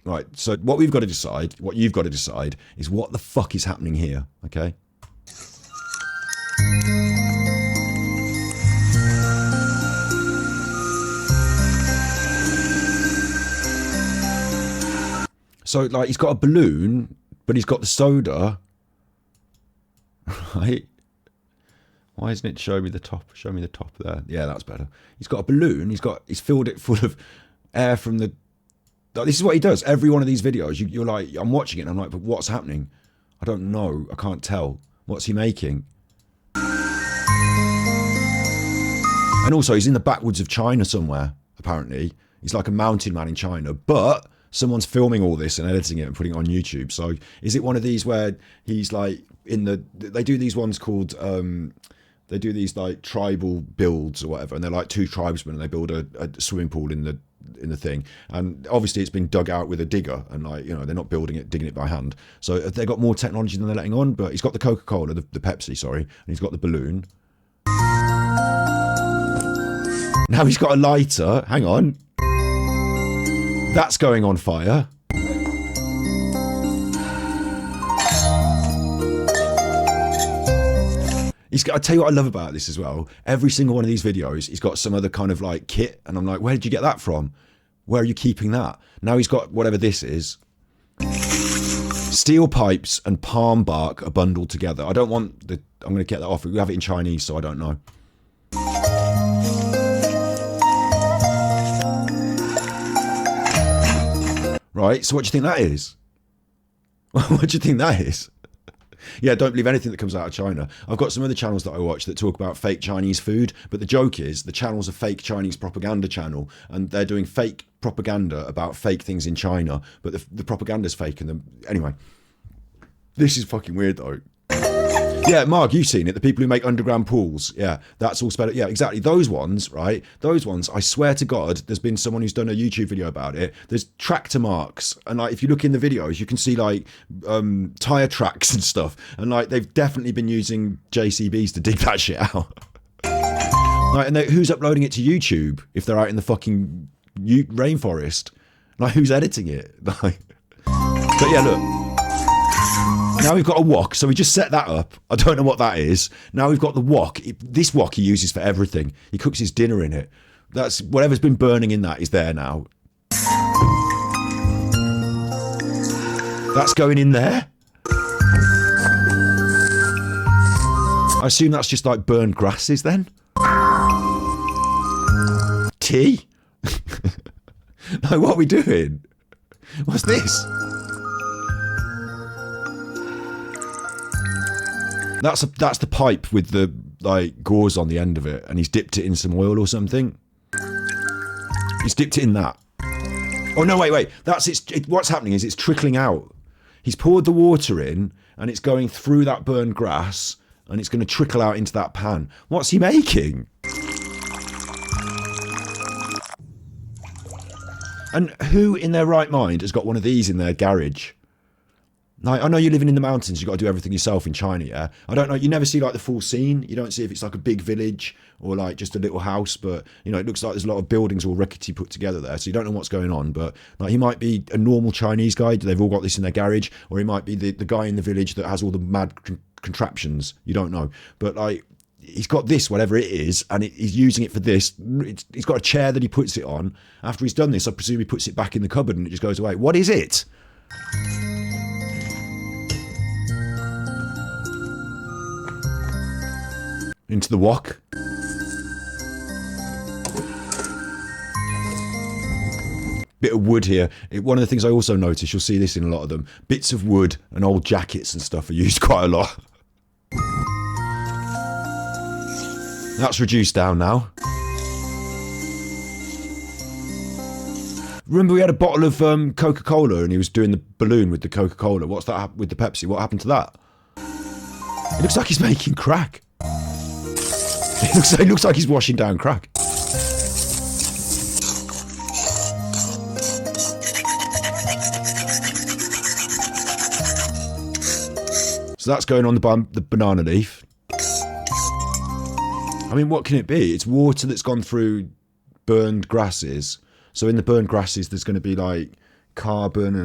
Right, so what we've got to decide, what you've got to decide, is what the fuck is happening here, okay? So, like, he's got a balloon, but he's got the soda, right? Why isn't it showing me the top? Show me the top there. Yeah, that's better. He's got a balloon. He's filled it full of air from the... This is what he does. Every one of these videos, you're like, I'm watching it and I'm like, but what's happening? I don't know. I can't tell. What's he making? And also, he's in the backwoods of China somewhere, apparently. He's like a mountain man in China, but someone's filming all this and editing it and putting it on YouTube. So is it one of these where he's like in the... They do these ones called... they do these like tribal builds or whatever, and they're like two tribesmen and they build a swimming pool in the thing, and obviously it's been dug out with a digger, and like, you know, they're not digging it by hand, so they've got more technology than they're letting on. But he's got the Coca-Cola, the Pepsi, sorry, and he's got the balloon. Now he's got a lighter. Hang on, that's going on fire. I tell you what I love about this as well. Every single one of these videos, he's got some other kind of like kit, and I'm like, where did you get that from? Where are you keeping that? Now he's got whatever this is. Steel pipes and palm bark are bundled together. I don't want the... I'm going to get that off. We have it in Chinese, so I don't know. Right, so what do you think that is? What do you think that is? Yeah, don't believe anything that comes out of China. I've got some other channels that I watch that talk about fake Chinese food, but the joke is the channel's a fake Chinese propaganda channel, and they're doing fake propaganda about fake things in China, but the propaganda's fake. And anyway, this is fucking weird though. Yeah, Mark, you've seen it. The people who make underground pools. Yeah, that's all spelled. Yeah, exactly. Those ones, right? Those ones, I swear to God, there's been someone who's done a YouTube video about it. There's tractor marks. And like, if you look in the videos, you can see like tire tracks and stuff. And like, they've definitely been using JCBs to dig that shit out. Like, and who's uploading it to YouTube if they're out in the fucking rainforest? Like, who's editing it? Like, but yeah, look. Now we've got a wok, so we just set that up. I don't know what that is. Now we've got the wok. This wok he uses for everything. He cooks his dinner in it. That's whatever's been burning in that is there now. That's going in there. I assume that's just like burned grasses then. Tea? No, what are we doing? What's this? That's the pipe with the like gauze on the end of it, and he's dipped it in some oil or something. He's dipped it in that. Oh no, wait. That's what's happening is it's trickling out. He's poured the water in, and it's going through that burned grass, and it's going to trickle out into that pan. What's he making? And who in their right mind has got one of these in their garage? Like, I know you're living in the mountains, you've got to do everything yourself in China, yeah? I don't know, you never see like the full scene. You don't see if it's like a big village or like just a little house, but you know, it looks like there's a lot of buildings all rickety put together there, so you don't know what's going on. But like, he might be a normal Chinese guy, they've all got this in their garage, or he might be the guy in the village that has all the mad contraptions. You don't know. But like, he's got this, whatever it is, and he's using it for this. He's got a chair that he puts it on. After he's done this, I presume he puts it back in the cupboard and it just goes away. What is it? Into the wok. Bit of wood here. One of the things I also notice, you'll see this in a lot of them, bits of wood and old jackets and stuff are used quite a lot. That's reduced down now. Remember we had a bottle of Coca-Cola and he was doing the balloon with the Coca-Cola. What's that with the Pepsi? What happened to that? It looks like he's making crack. It looks like he's washing down crack. So that's going on the banana leaf. I mean, what can it be? It's water that's gone through burned grasses. So in the burned grasses, there's going to be like carbon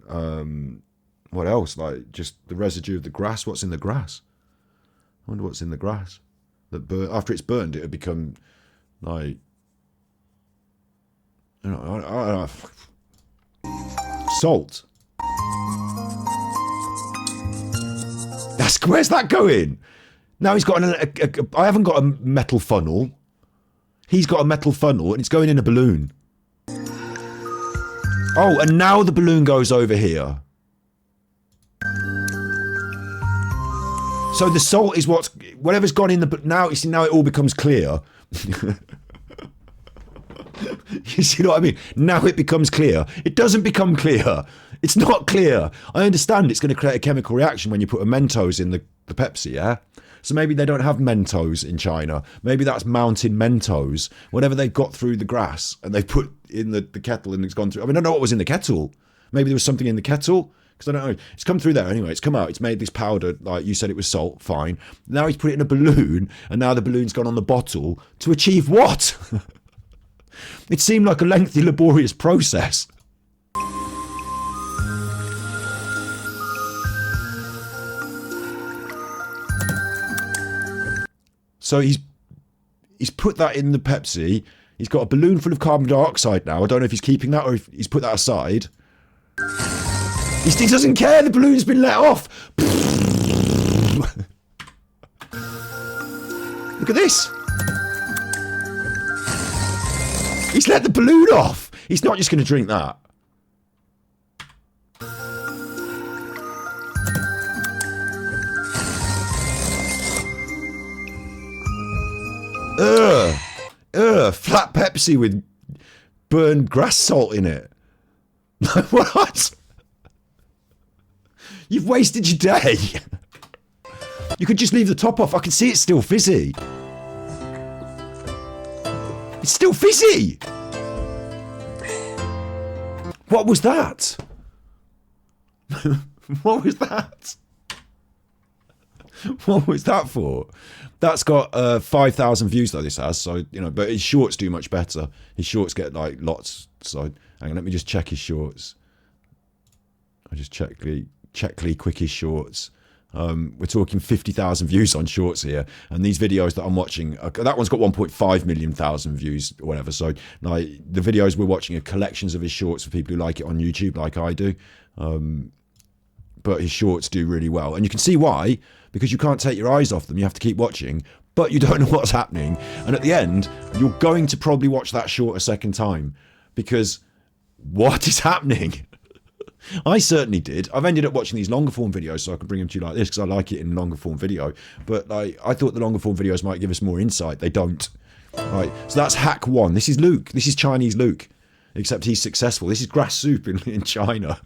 and what else? Like just the residue of the grass. What's in the grass? I wonder what's in the grass. That after it's burned, it would become like, I don't know, salt. Where's that going? Now he's got I haven't got a metal funnel. He's got a metal funnel and it's going in a balloon. Oh, and now the balloon goes over here. So the salt is whatever's gone in the, now you see, now it all becomes clear. You see what I mean? Now it becomes clear. It doesn't become clear. It's not clear. I understand it's going to create a chemical reaction when you put a Mentos in the Pepsi, yeah? So maybe they don't have Mentos in China. Maybe that's mountain Mentos. Whatever they've got through the grass and they've put in the kettle and it's gone through. I mean, I don't know what was in the kettle. Maybe there was something in the kettle. Because I don't know. It's come through there anyway. It's come out. It's made this powder. Like you said, it was salt. Fine. Now he's put it in a balloon and now the balloon's gone on the bottle to achieve what? It seemed like a lengthy, laborious process. So he's put that in the Pepsi. He's got a balloon full of carbon dioxide now. I don't know if he's keeping that or if he's put that aside. He doesn't care. The balloon's been let off. Look at this. He's let the balloon off. He's not just going to drink that. Flat Pepsi with burned grass salt in it. What? You've wasted your day. You could just leave the top off. I can see it's still fizzy. It's still fizzy. What was that? What was that? What was that for? That's got 5,000 views though, this has, so you know, but his shorts do much better. His shorts get like lots. So hang on, let me just check his shorts. I just check Lee Quicky's shorts. We're talking 50,000 views on shorts here, and these videos that I'm watching, that one's got 1.5 million views or whatever. So like the videos we're watching are collections of his shorts for people who like it on YouTube, like I do. But his shorts do really well, and you can see why, because you can't take your eyes off them. You have to keep watching, but you don't know what's happening. And at the end, you're going to probably watch that short a second time, because what is happening? I certainly did. I've ended up watching these longer form videos so I can bring them to you like this because I like it in longer form video. But like, I thought the longer form videos might give us more insight. They don't. Right. So that's hack one. This is Luke. This is Chinese Luke. Except he's successful. This is grass soup in China.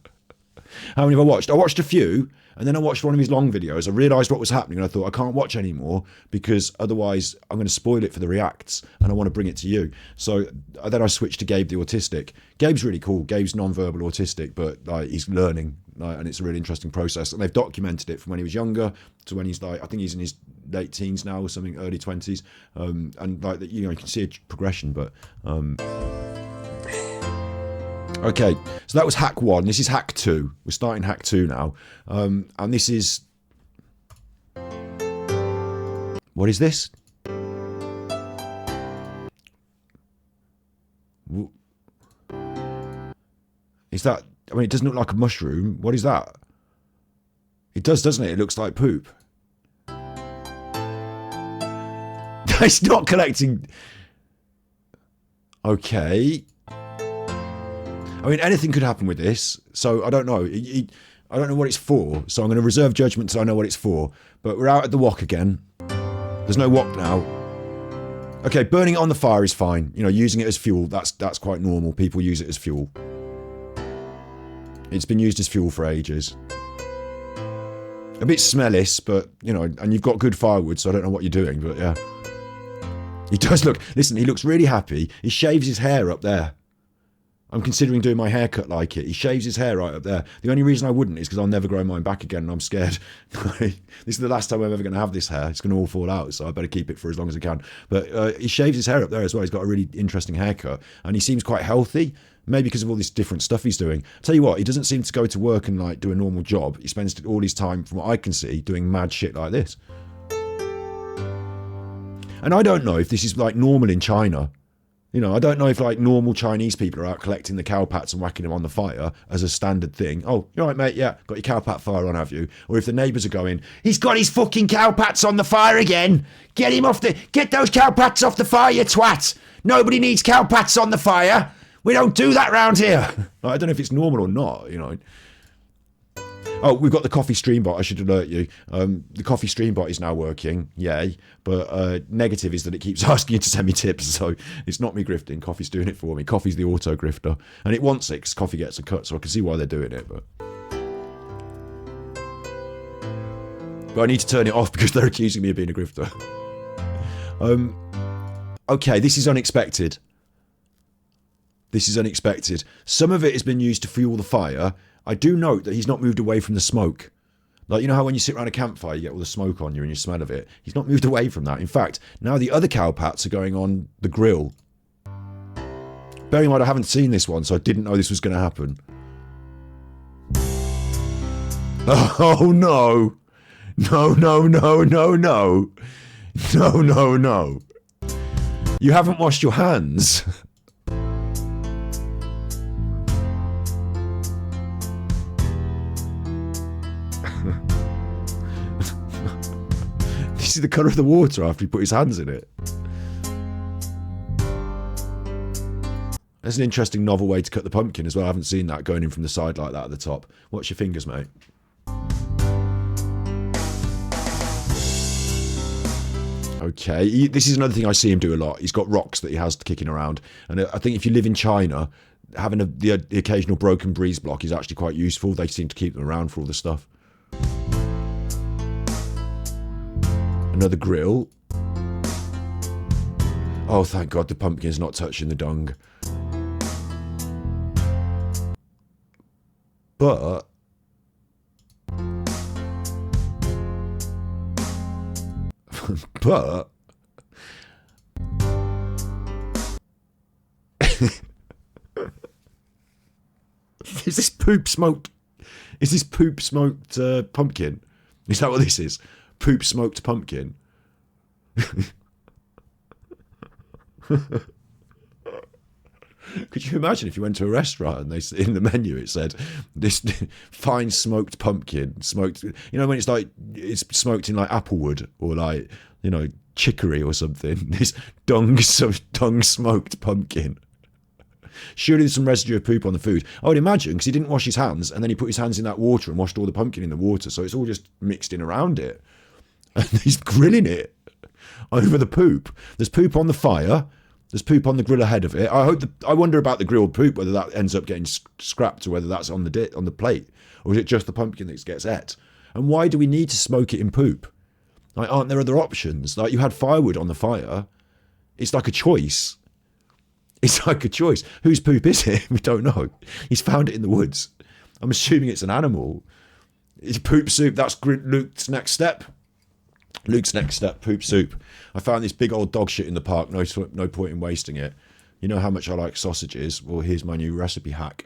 How many have I watched? I watched a few, and then I watched one of his long videos. I realised what was happening, and I thought I can't watch anymore because otherwise I'm going to spoil it for the reacts, and I want to bring it to you. So then I switched to Gabe the Autistic. Gabe's really cool. Gabe's non-verbal autistic, but like he's learning, and it's a really interesting process. And they've documented it from when he was younger to when he's like, I think he's in his late teens now or something, early 20s, and like you know, you can see a progression, but. Okay, so that was hack one. This is hack two. We're starting hack two now. And this is... What is this? Is that... I mean, it doesn't look like a mushroom. What is that? It does, doesn't it? It looks like poop. It's not collecting... Okay... I mean, anything could happen with this, so I don't know. I don't know what it's for, so I'm going to reserve judgment till I know what it's for. But we're out at the wok again. There's no wok now. Okay, burning it on the fire is fine. You know, using it as fuel, that's quite normal. People use it as fuel. It's been used as fuel for ages. A bit smellless, but, you know, and you've got good firewood, so I don't know what you're doing, but yeah. He does look, listen, he looks really happy. He shaves his hair up there. I'm considering doing my haircut like it. He shaves his hair right up there. The only reason I wouldn't is because I'll never grow mine back again and I'm scared. This is the last time I'm ever going to have this hair. It's going to all fall out, so I better keep it for as long as I can. But he shaves his hair up there as well. He's got a really interesting haircut and he seems quite healthy. Maybe because of all this different stuff he's doing. Tell you what, he doesn't seem to go to work and like do a normal job. He spends all his time, from what I can see, doing mad shit like this. And I don't know if this is like normal in China. You know, I don't know if like normal Chinese people are out collecting the cowpats and whacking them on the fire as a standard thing. Oh, you're right, mate. Yeah, got your cowpat fire on, have you? Or if the neighbours are going, he's got his fucking cowpats on the fire again. Get those cowpats off the fire, you twat. Nobody needs cowpats on the fire. We don't do that round here. I don't know if it's normal or not, you know. Oh, we've got the coffee stream bot. I should alert you. The coffee stream bot is now working. Yay. But negative is that it keeps asking you to send me tips. So it's not me grifting. Coffee's doing it for me. Coffee's the auto grifter. And it wants it because coffee gets a cut. So I can see why they're doing it. But I need to turn it off because they're accusing me of being a grifter. Okay, this is unexpected. This is unexpected. Some of it has been used to fuel the fire. I do note that he's not moved away from the smoke. Like, you know how when you sit around a campfire, you get all the smoke on you and you smell of it? He's not moved away from that. In fact, now the other cowpats are going on the grill. Bearing in mind, I haven't seen this one, so I didn't know this was going to happen. Oh, no. No, no, no, no, no. No, no, no. You haven't washed your hands. This is the colour of the water after he put his hands in it. That's an interesting novel way to cut the pumpkin as well. I haven't seen that going in from the side like that at the top. Watch your fingers, mate. Okay, this is another thing I see him do a lot. He's got rocks that he has kicking around. And I think if you live in China, having the occasional broken breeze block is actually quite useful. They seem to keep them around for all the stuff. Another grill. Oh, thank God the pumpkin's not touching the dung. But but is this poop smoked? Is this poop smoked pumpkin? Is that what this is? Poop smoked pumpkin. Could you imagine if you went to a restaurant and they in the menu it said this fine smoked pumpkin, smoked, you know, when it's like it's smoked in like applewood or like, you know, chicory or something. This dung smoked pumpkin. Surely there's some residue of poop on the food. I would imagine, because he didn't wash his hands and then he put his hands in that water and washed all the pumpkin in the water, so it's all just mixed in around it. And he's grilling it over the poop. There's poop on the fire. There's poop on the grill ahead of it. I wonder about the grilled poop, whether that ends up getting scrapped or whether that's on the plate, or is it just the pumpkin that gets ate? And why do we need to smoke it in poop? Like, aren't there other options? Like, you had firewood on the fire. It's like a choice. It's like a choice. Whose poop is it? We don't know. He's found it in the woods. I'm assuming it's an animal. It's poop soup. That's Luke's next step. Luke's next step, poop soup. I found this big old dog shit in the park. No point in wasting it. You know how much I like sausages? Well, here's my new recipe hack.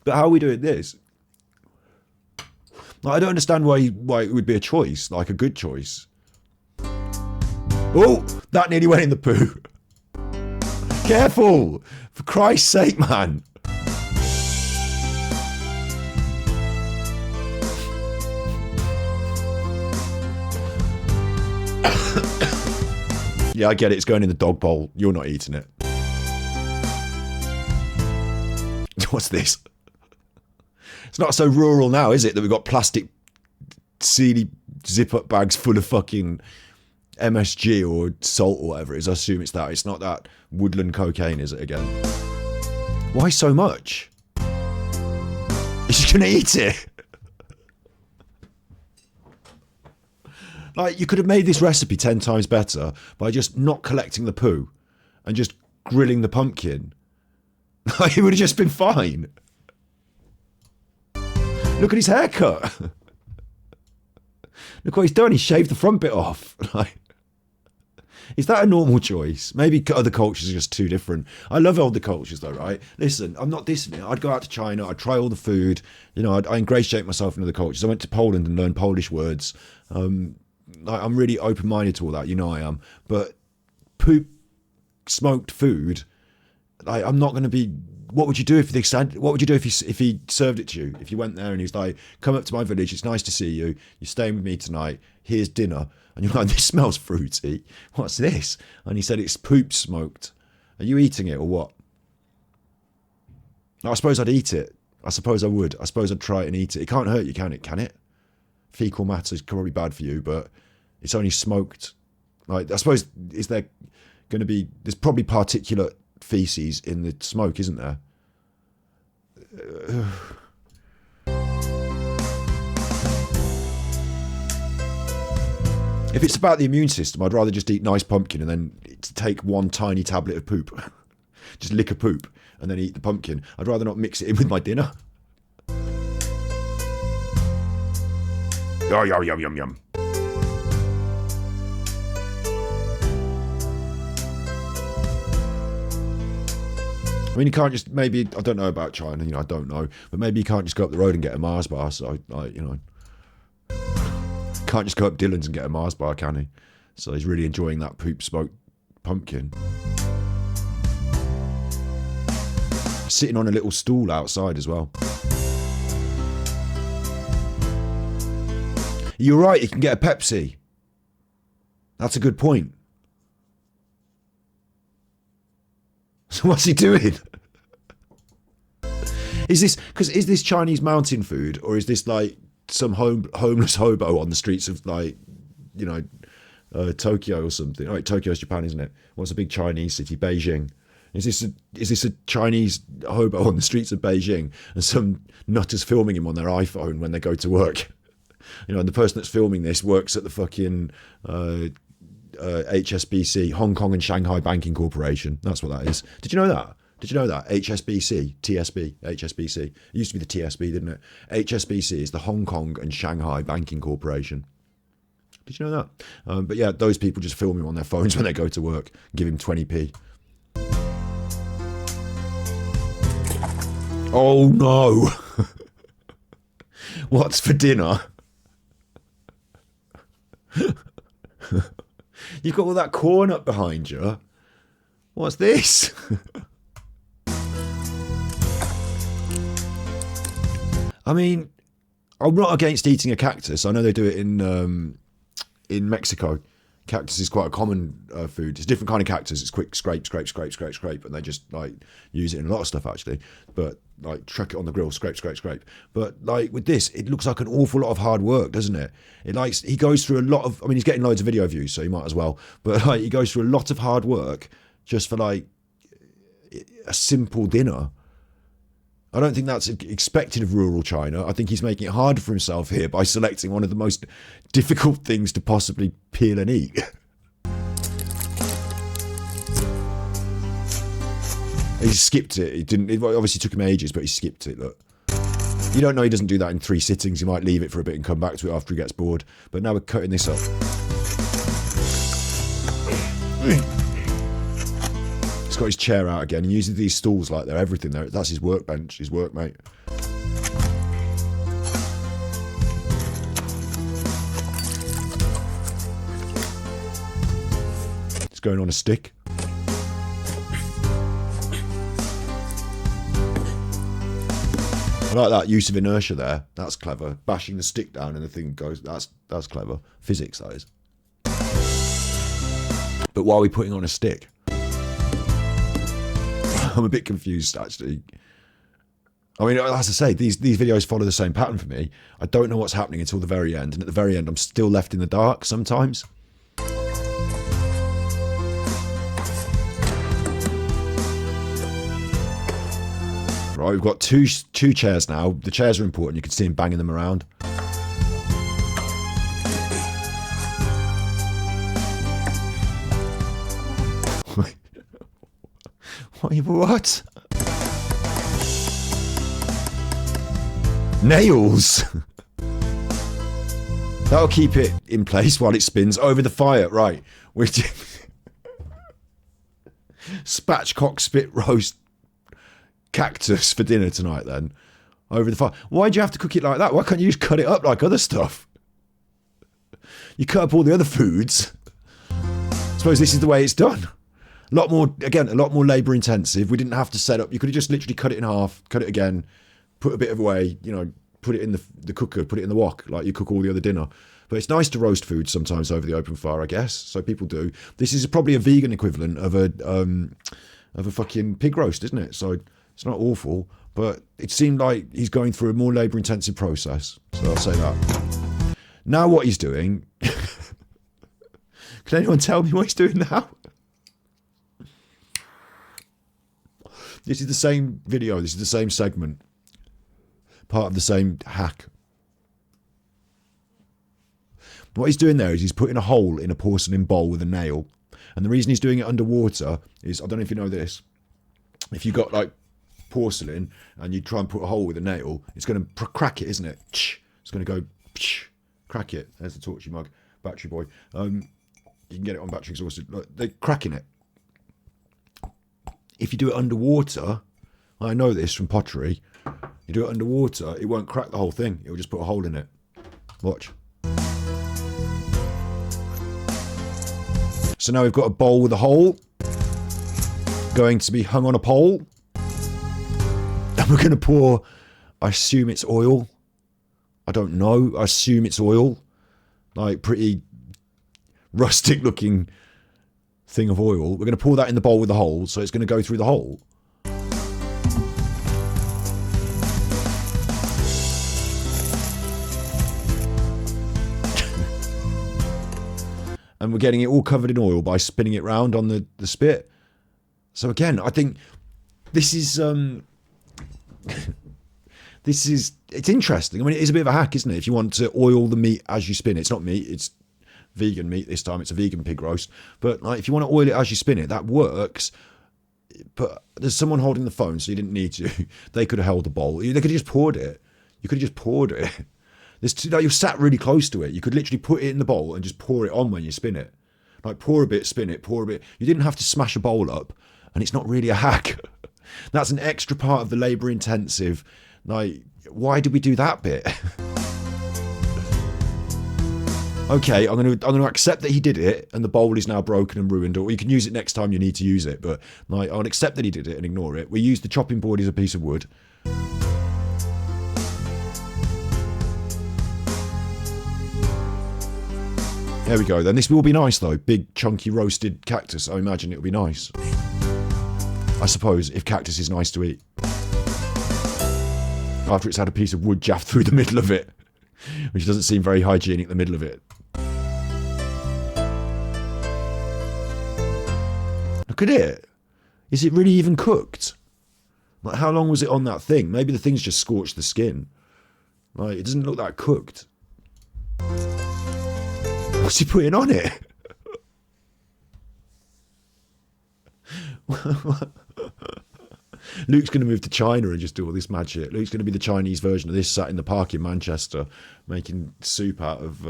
But how are we doing this? Like, I don't understand why it would be a choice, like a good choice. Oh, that nearly went in the poo. Careful! For Christ's sake, man. Yeah, I get it. It's going in the dog bowl. You're not eating it. What's this? It's not so rural now, is it? That we've got plastic seedy zip-up bags full of fucking MSG or salt or whatever it is. I assume it's that. It's not that woodland cocaine, is it again? Why so much? Is she going to eat it? Like, you could have made this recipe 10 times better by just not collecting the poo and just grilling the pumpkin. It would have just been fine. Look at his haircut. Look what he's done. He shaved the front bit off. Is that a normal choice? Maybe other cultures are just too different. I love older cultures though, right? Listen, I'm not dissing it. I'd go out to China, I'd try all the food, you know, I ingratiate myself into the cultures. I went to Poland and learned Polish words. I'm really open-minded to all that, you know I am. But poop, smoked food, I'm not going to be... What would you do if if he served it to you? If you went there and he's like, come up to my village, it's nice to see you, you're staying with me tonight, here's dinner. And you're like, this smells fruity. What's this? And he said, it's poop smoked. Are you eating it or what? I suppose I'd eat it. I suppose I would. I suppose I'd try it and eat it. It can't hurt you, can it? Can it? Fecal matter is probably bad for you, but it's only smoked. Like, I suppose, is there going to be... There's probably particulate feces in the smoke, isn't there? If it's about the immune system, I'd rather just eat nice pumpkin and then take one tiny tablet of poop. Just lick a poop and then eat the pumpkin. I'd rather not mix it in with my dinner. Oh, yum, yum, yum, yum. I mean, you can't just, maybe, I don't know about China, you know, I don't know, but maybe you can't just go up the road and get a Mars bar, so, you know, can't just go up Dylan's and get a Mars bar, can he? So he's really enjoying that poop smoked pumpkin. Sitting on a little stool outside as well. You're right, you can get a Pepsi. That's a good point. So what's he doing? Is this Chinese mountain food, or is this like some homeless hobo on the streets of, like, you know, Tokyo or something? Oh, wait, Tokyo's Japan, isn't it? What's a big Chinese city? Beijing. Is this a Chinese hobo on the streets of Beijing, and some nutters filming him on their iPhone when they go to work? You know, and the person that's filming this works at the fucking HSBC, Hong Kong and Shanghai Banking Corporation. That's what that is. Did you know that? Did you know that? HSBC, TSB, HSBC. It used to be the TSB, didn't it? HSBC is the Hong Kong and Shanghai Banking Corporation. Did you know that? But yeah, those people just film him on their phones when they go to work, give him 20p. Oh no! What's for dinner? You've got all that corn up behind you. What's this? I mean, I'm not against eating a cactus. I know they do it in Mexico. Cactus is quite a common food. It's a different kind of cactus. It's quick scrape, and they just like use it in a lot of stuff actually. But like chuck it on the grill, scrape. But like with this, it looks like an awful lot of hard work, doesn't it? He goes through a lot of. I mean, he's getting loads of video views, so he might as well. But like, he goes through a lot of hard work just for like a simple dinner. I don't think that's expected of rural China. I think he's making it harder for himself here by selecting one of the most difficult things to possibly peel and eat. He skipped it. It obviously took him ages, but he skipped it, look. You don't know he doesn't do that in 3 sittings. He might leave it for a bit and come back to it after he gets bored. But now we're cutting this up. He's got his chair out again. He uses these stools like they're everything. That's his workbench, his workmate. It's going on a stick. I like that use of inertia there. That's clever. Bashing the stick down and the thing goes. That's clever. Physics, that is. But why are we putting on a stick? I'm a bit confused, actually. I mean, as I say, these videos follow the same pattern for me. I don't know what's happening until the very end, and at the very end, I'm still left in the dark sometimes. Right, we've got two chairs now. The chairs are important. You can see him banging them around. What? Nails! That'll keep it in place while it spins over the fire. Right. spatchcock spit roast cactus for dinner tonight then, over the fire. Why'd you have to cook it like that? Why can't you just cut it up like other stuff? You cut up all the other foods. I suppose this is the way it's done. A lot more labour intensive. We didn't have to set up. You could have just literally cut it in half, cut it again, put a bit of away, put it in the cooker, put it in the wok like you cook all the other dinner. But it's nice to roast food sometimes over the open fire, I guess. So people do. This is probably a vegan equivalent of a fucking pig roast, isn't it? So it's not awful, but it seemed like he's going through a more labour intensive process. So I'll say that. Now what he's doing. Can anyone tell me what he's doing now? This is the same video. This is the same segment. Part of the same hack. What he's doing there is he's putting a hole in a porcelain bowl with a nail. And the reason he's doing it underwater is, I don't know if you know this, if you got like porcelain and you try and put a hole with a nail, it's going to crack it, isn't it? It's going to go crack it. There's the torchy mug, battery boy. You can get it on battery exhausted. Look, they're cracking it. If you do it underwater, I know this from pottery, you do it underwater, it won't crack the whole thing. It'll just put a hole in it. Watch. So now we've got a bowl with a hole, going to be hung on a pole. And we're going to pour, I assume it's oil. I don't know. I assume it's oil. Like pretty rustic looking thing of oil. We're going to pour that in the bowl with the hole, so it's going to go through the hole. And we're getting it all covered in oil by spinning it round on the spit. So again, I think this is it's interesting. I mean, it is a bit of a hack, isn't it? If you want to oil the meat as you spin it. It's not meat, it's vegan meat this time. It's a vegan pig roast. But like, if you want to oil it as you spin it, that works. But there's someone holding the phone, so you didn't need to. They could have held the bowl. They could have just poured it. You could have just poured it. Like, you're sat really close to it. You could literally put it in the bowl and just pour it on when you spin it. Like, pour a bit, spin it, pour a bit. You didn't have to smash a bowl up, and it's not really a hack. That's an extra part of the labour intensive. Like, why did we do that bit? Okay, I'm going to accept that he did it, and the bowl is now broken and ruined, or you can use it next time you need to use it, but like, I'll accept that he did it and ignore it. We used the chopping board as a piece of wood. There we go then. This will be nice though. Big chunky roasted cactus. I imagine it'll be nice. I suppose, if cactus is nice to eat. After it's had a piece of wood jabbed through the middle of it. Which doesn't seem very hygienic, the middle of it. Look at it. Is it really even cooked? Like, how long was it on that thing? Maybe the thing's just scorched the skin. Like, it doesn't look that cooked. What's he putting on it? Luke's going to move to China and just do all this mad shit. Luke's going to be the Chinese version of this, sat in the park in Manchester, making soup out of...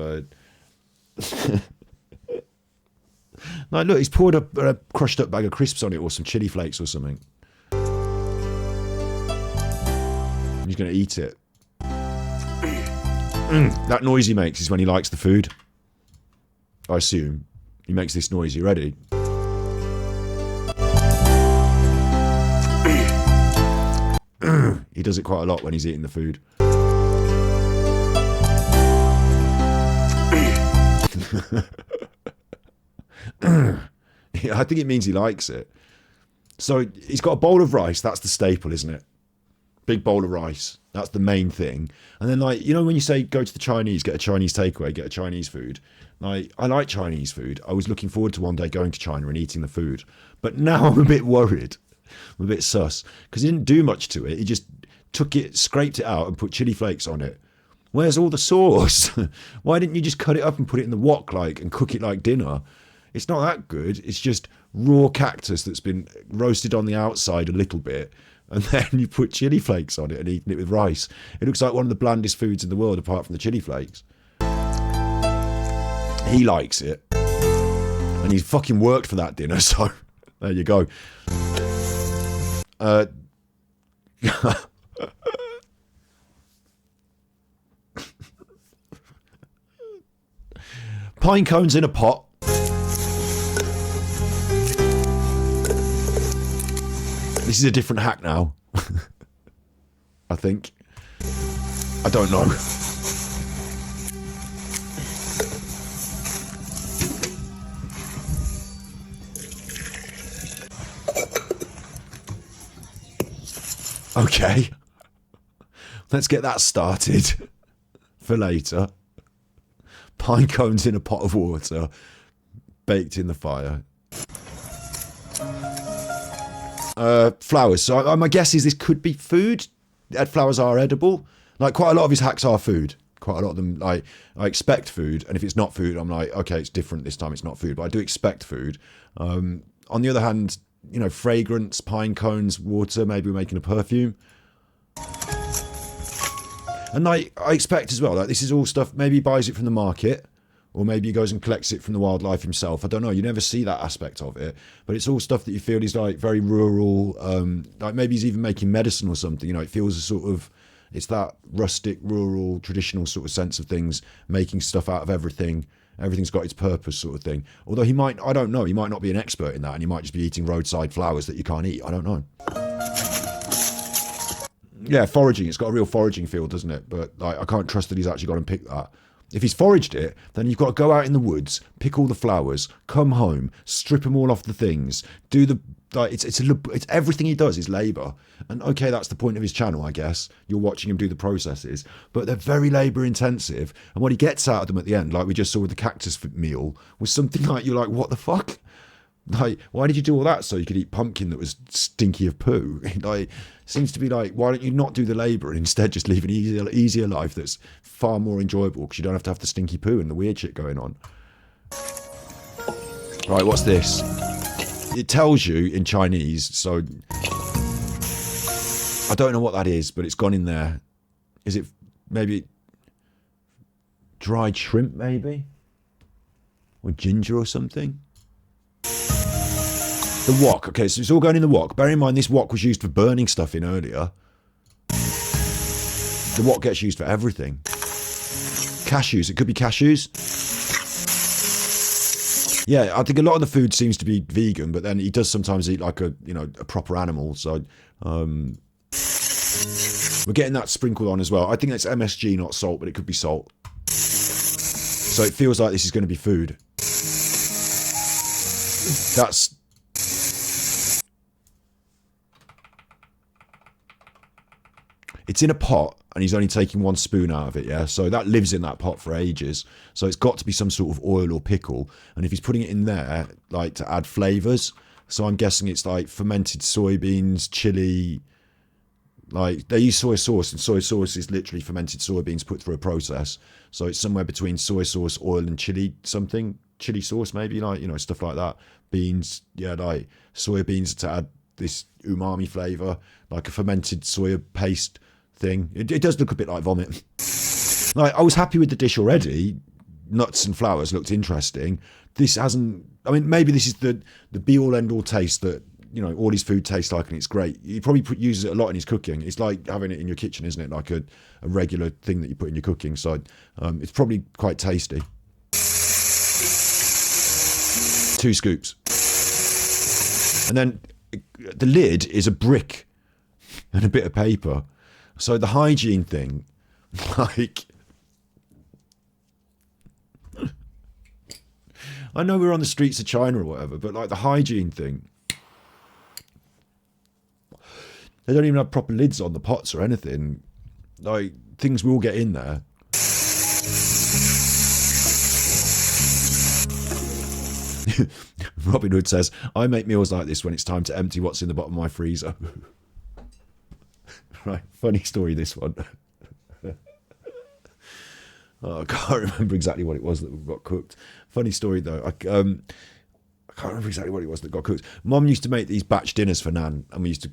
Like, look, he's poured a crushed up bag of crisps on it, or some chili flakes or something. And he's going to eat it. That noise he makes is when he likes the food. I assume. He makes this noise. You ready? He does it quite a lot when he's eating the food. Yeah, I think it means he likes it. So he's got a bowl of rice. That's the staple, isn't it? Big bowl of rice. That's the main thing. And then, like, you know, when you say go to the Chinese, get a Chinese takeaway, get a Chinese food. Like, I like Chinese food. I was looking forward to one day going to China and eating the food. But now I'm a bit worried. I'm a bit sus. Because he didn't do much to it. He just took it, scraped it out and put chili flakes on it. Where's all the sauce? Why didn't you just cut it up and put it in the wok, like, and cook it like dinner? It's not that good. It's just raw cactus that's been roasted on the outside a little bit. And then you put chili flakes on it and eating it with rice. It looks like one of the blandest foods in the world, apart from the chili flakes. He likes it. And he's fucking worked for that dinner, so There you go. Pine cones in a pot. This is a different hack now. I think. I don't know. Okay. Let's get that started for later. Pine cones in a pot of water, baked in the fire. Flowers. So my guess is this could be food. Flowers are edible. Like quite a lot of his hacks are food. Quite a lot of them, like I expect food, and if it's not food, I'm like, okay, it's different this time. It's not food, but I do expect food. On the other hand, you know, fragrance, pine cones, water. Maybe we're making a perfume. And like I expect as well, like this is all stuff. Maybe he buys it from the market, or maybe he goes and collects it from the wildlife himself. I don't know. You never see that aspect of it, but it's all stuff that you feel is like very rural. Like maybe he's even making medicine or something. You know, it feels a sort of, it's that rustic, rural, traditional sort of sense of things, making stuff out of everything. Everything's got its purpose, sort of thing. Although he might, I don't know. He might not be an expert in that, and he might just be eating roadside flowers that you can't eat. I don't know. Yeah, foraging. It's got a real foraging feel, doesn't it? But like, I can't trust that he's actually gone and picked that. If he's foraged it, then you've got to go out in the woods, pick all the flowers, come home, strip them all off the things, do the like. It's everything he does is labour. And okay, that's the point of his channel, I guess. You're watching him do the processes, but they're very labour intensive. And what he gets out of them at the end, like we just saw with the cactus meal, was something like you're like, what the fuck? Like, why did you do all that so you could eat pumpkin that was stinky of poo? Like, seems to be like, why don't you not do the labour and instead just live an easier life that's far more enjoyable because you don't have the stinky poo and the weird shit going on. Right, what's this? It tells you in Chinese, so I don't know what that is, but it's gone in there. Is it maybe dried shrimp, maybe? Or ginger or something? The wok. Okay, so it's all going in the wok. Bear in mind, this wok was used for burning stuff in earlier. The wok gets used for everything. Cashews. It could be cashews. Yeah, I think a lot of the food seems to be vegan, but then he does sometimes eat like a proper animal. So we're getting that sprinkled on as well. I think it's MSG, not salt, but it could be salt. So it feels like this is going to be food. That's... It's in a pot, and he's only taking 1 spoon out of it, yeah? So that lives in that pot for ages. So it's got to be some sort of oil or pickle. And if he's putting it in there, like, to add flavours, so I'm guessing it's, like, fermented soybeans, chili... Like, they use soy sauce, and soy sauce is literally fermented soybeans put through a process. So it's somewhere between soy sauce, oil, and chili something. Chili sauce, maybe, like, you know, stuff like that. Beans, yeah, like, soybeans to add this umami flavour, like a fermented soya paste thing. It does look a bit like vomit. Like, I was happy with the dish already. Nuts and flowers looked interesting. This hasn't... I mean, maybe this is the be-all, end-all taste that, you know, all his food tastes like, and it's great. He probably uses it a lot in his cooking. It's like having it in your kitchen, isn't it? Like a regular thing that you put in your cooking. So it's probably quite tasty. 2 scoops. And then the lid is a brick and a bit of paper. So the hygiene thing, like... I know we're on the streets of China or whatever, but like the hygiene thing... They don't even have proper lids on the pots or anything. Like, things will get in there. Robin Hood says, I make meals like this when it's time to empty what's in the bottom of my freezer. Right, funny story, this one. Oh, I can't remember exactly what it was that got cooked. Funny story, though. I can't remember exactly what it was that got cooked. Mum used to make these batch dinners for Nan, and we used to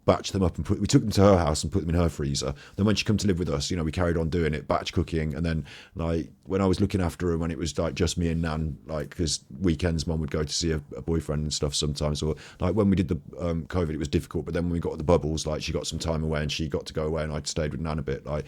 batch them up and we took them to her house and put them in her freezer. Then when she come to live with us, you know, we carried on doing it, batch cooking. And then like when I was looking after her, when it was like just me and Nan, like because weekends mum would go to see a boyfriend and stuff sometimes, or like when we did the COVID, it was difficult. But then when we got the bubbles, like she got some time away and she got to go away, and I stayed with Nan a bit. Like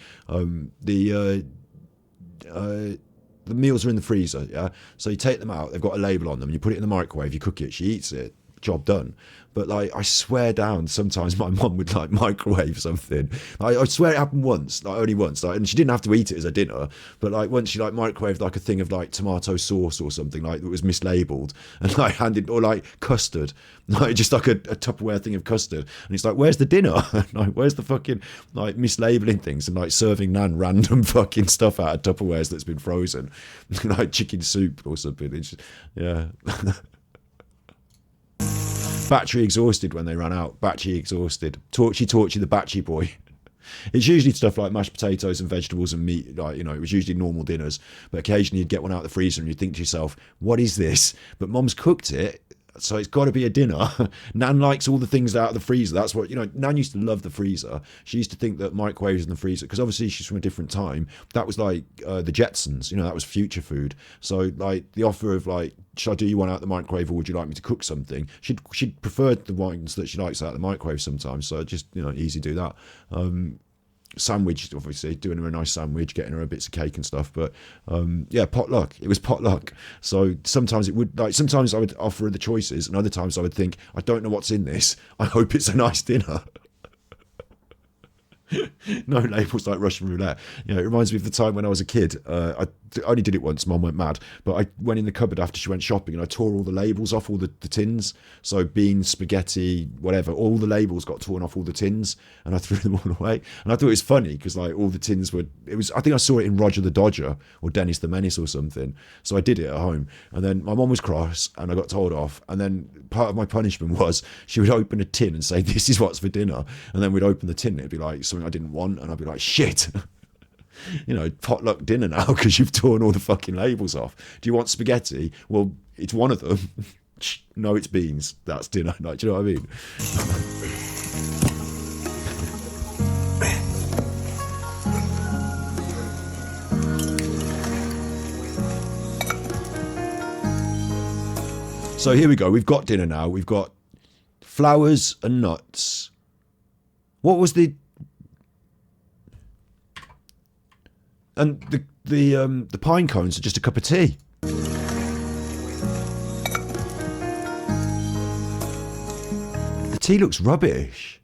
the meals are in the freezer, yeah. So you take them out; they've got a label on them. You put it in the microwave, you cook it, she eats it. Job done. But like I swear down, sometimes my mum would like microwave something. I swear it happened once, like only once, like, and she didn't have to eat it as a dinner, but like once she like microwaved like a thing of like tomato sauce or something like that was mislabeled, and like handed, or like custard, like just like a Tupperware thing of custard, and it's like, where's the dinner? Like where's the fucking like mislabeling things and like serving Nan random fucking stuff out of Tupperwares that's been frozen, like chicken soup or something. It's just, yeah. Battery exhausted when they ran out. Batchy exhausted. Torchy the batchy boy. It's usually stuff like mashed potatoes and vegetables and meat. Like, you know, it was usually normal dinners. But occasionally you'd get one out of the freezer and you'd think to yourself, what is this? But Mum's cooked it, so it's got to be a dinner. Nan likes all the things out of the freezer. That's what, you know, Nan used to love the freezer. She used to think that microwaves in the freezer, because obviously she's from a different time. That was like the Jetsons, you know, that was future food. So like the offer of like, should I do you one out of the microwave or would you like me to cook something? She'd prefer the ones that she likes out of the microwave sometimes. So just, you know, easy do that. Sandwich, obviously, doing her a nice sandwich, getting her a bits of cake and stuff. But yeah, potluck. It was potluck. So sometimes it would, like, sometimes I would offer her the choices, and other times I would think, I don't know what's in this. I hope it's a nice dinner. No labels like Russian roulette. You know, it reminds me of the time when I was a kid. I only did it once. Mum went mad, but I went in the cupboard after she went shopping and I tore all the labels off all the tins. So beans, spaghetti, whatever, all the labels got torn off all the tins, and I threw them all away. And I thought it was funny because like all the tins were. It was. I think I saw it in Roger the Dodger or Dennis the Menace or something. So I did it at home, and then my mum was cross, and I got told off. And then part of my punishment was she would open a tin and say, "This is what's for dinner," and then we'd open the tin and it'd be like something I didn't want, and I'd be like, "Shit." You know, potluck dinner now because you've torn all the fucking labels off. Do you want spaghetti? Well, it's one of them. No, it's beans. That's dinner. Like, do you know what I mean? So here we go. We've got dinner now. We've got flowers and nuts. What was the... And the pine cones are just a cup of tea. The tea looks rubbish.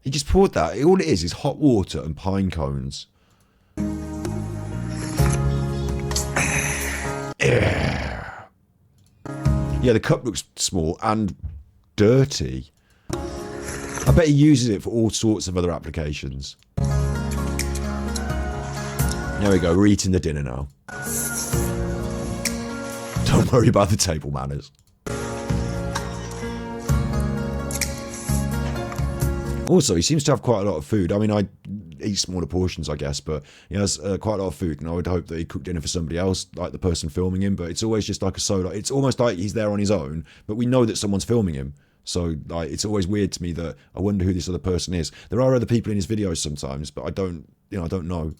He just poured that. All it is hot water and pine cones. Yeah, the cup looks small and dirty. I bet he uses it for all sorts of other applications. There we go, we're eating the dinner now. Don't worry about the table manners. Also, he seems to have quite a lot of food. I mean, I eat smaller portions, I guess, but he has quite a lot of food, and I would hope that he cooked dinner for somebody else, like the person filming him, but it's always just like a solo. It's almost like he's there on his own, but we know that someone's filming him. So like, it's always weird to me that I wonder who this other person is. There are other people in his videos sometimes, but I don't know.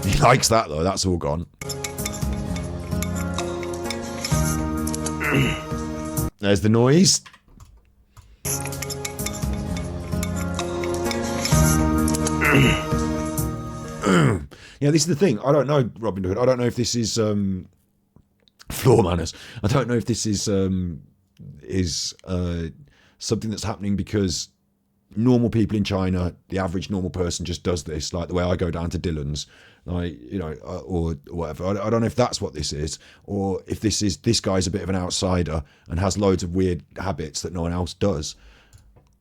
He likes that though, that's all gone. There's the noise. Yeah, this is the thing. I don't know, Robin Hood. I don't know if this is floor manners. I don't know if this is something that's happening because normal people in China, the average normal person just does this, like the way I go down to Dylan's, like, you know, or whatever. I don't know if that's what this is, or if this guy's a bit of an outsider and has loads of weird habits that no one else does.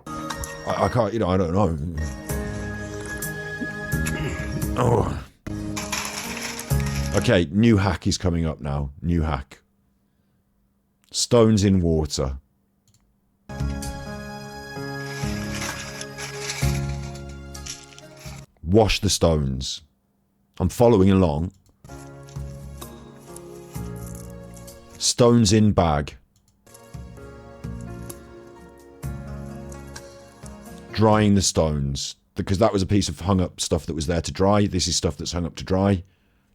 I can't, you know, I don't know. Oh. Okay, new hack is coming up now. New hack. Stones in water. Wash the stones. I'm following along. Stones in bag. Drying the stones. Because that was a piece of hung up stuff that was there to dry. This is stuff that's hung up to dry.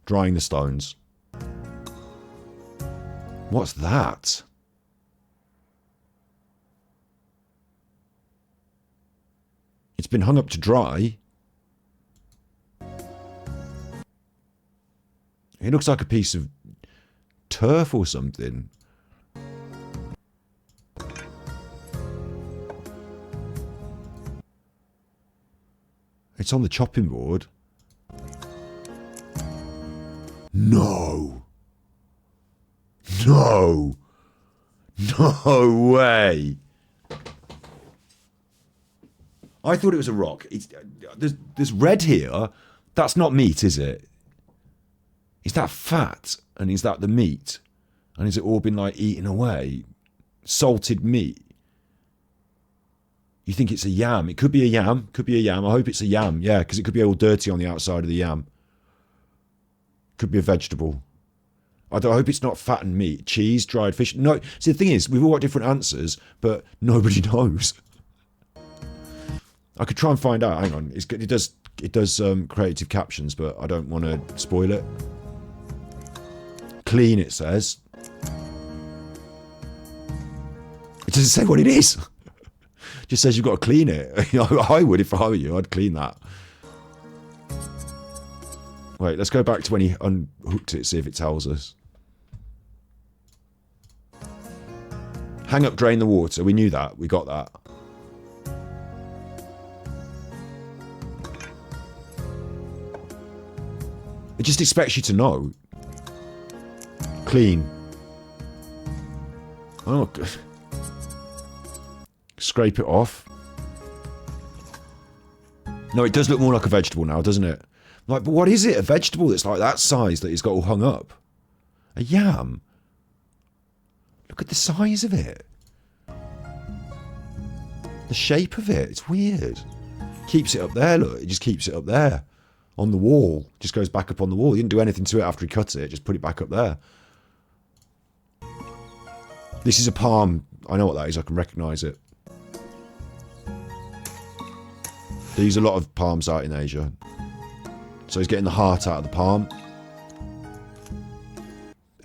Drying the stones. What's that? It's been hung up to dry. It looks like a piece of turf or something. It's on the chopping board. No. No. No way. I thought it was a rock. There's red here. That's not meat, is it? Is that fat? And is that the meat? And has it all been like eaten away? Salted meat. You think it's a yam? It could be a yam. Could be a yam. I hope it's a yam. Yeah, because it could be all dirty on the outside of the yam. Could be a vegetable. I hope it's not fattened meat. Cheese, dried fish. No. See, the thing is, we've all got different answers, but nobody knows. I could try and find out. Hang on. It does creative captions, but I don't want to spoil it. Clean, it says. It doesn't say what it is. Just says you've got to clean it. I would if I were you. I'd clean that. Wait, let's go back to when he unhooked it, see if it tells us. Hang up, drain the water. We knew that. We got that. It just expects you to know. Clean. Oh, good. Scrape it off. No, it does look more like a vegetable now, doesn't it? Like, but what is it? A vegetable that's like that size that he's got all hung up? A yam? Look at the size of it. The shape of it. It's weird. Keeps it up there, look. It just keeps it up there. On the wall. Just goes back up on the wall. He didn't do anything to it after he cut it. Just put it back up there. This is a palm. I know what that is. I can recognise it. They use a lot of palms out in Asia. So he's getting the heart out of the palm.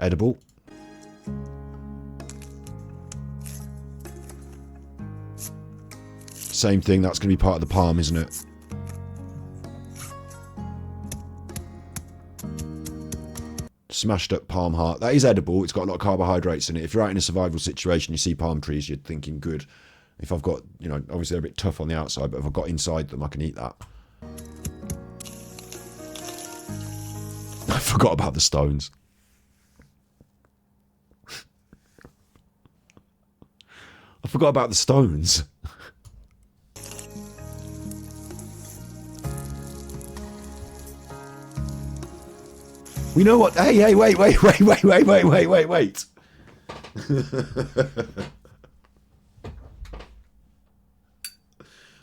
Edible. Same thing, that's going to be part of the palm, isn't it? Smashed up palm heart. That is edible. It's got a lot of carbohydrates in it. If you're out in a survival situation, you see palm trees, you're thinking, good. If I've got, you know, obviously they're a bit tough on the outside, but if I've got inside them, I can eat that. I forgot about the stones. I forgot about the stones. We know what... Hey, wait.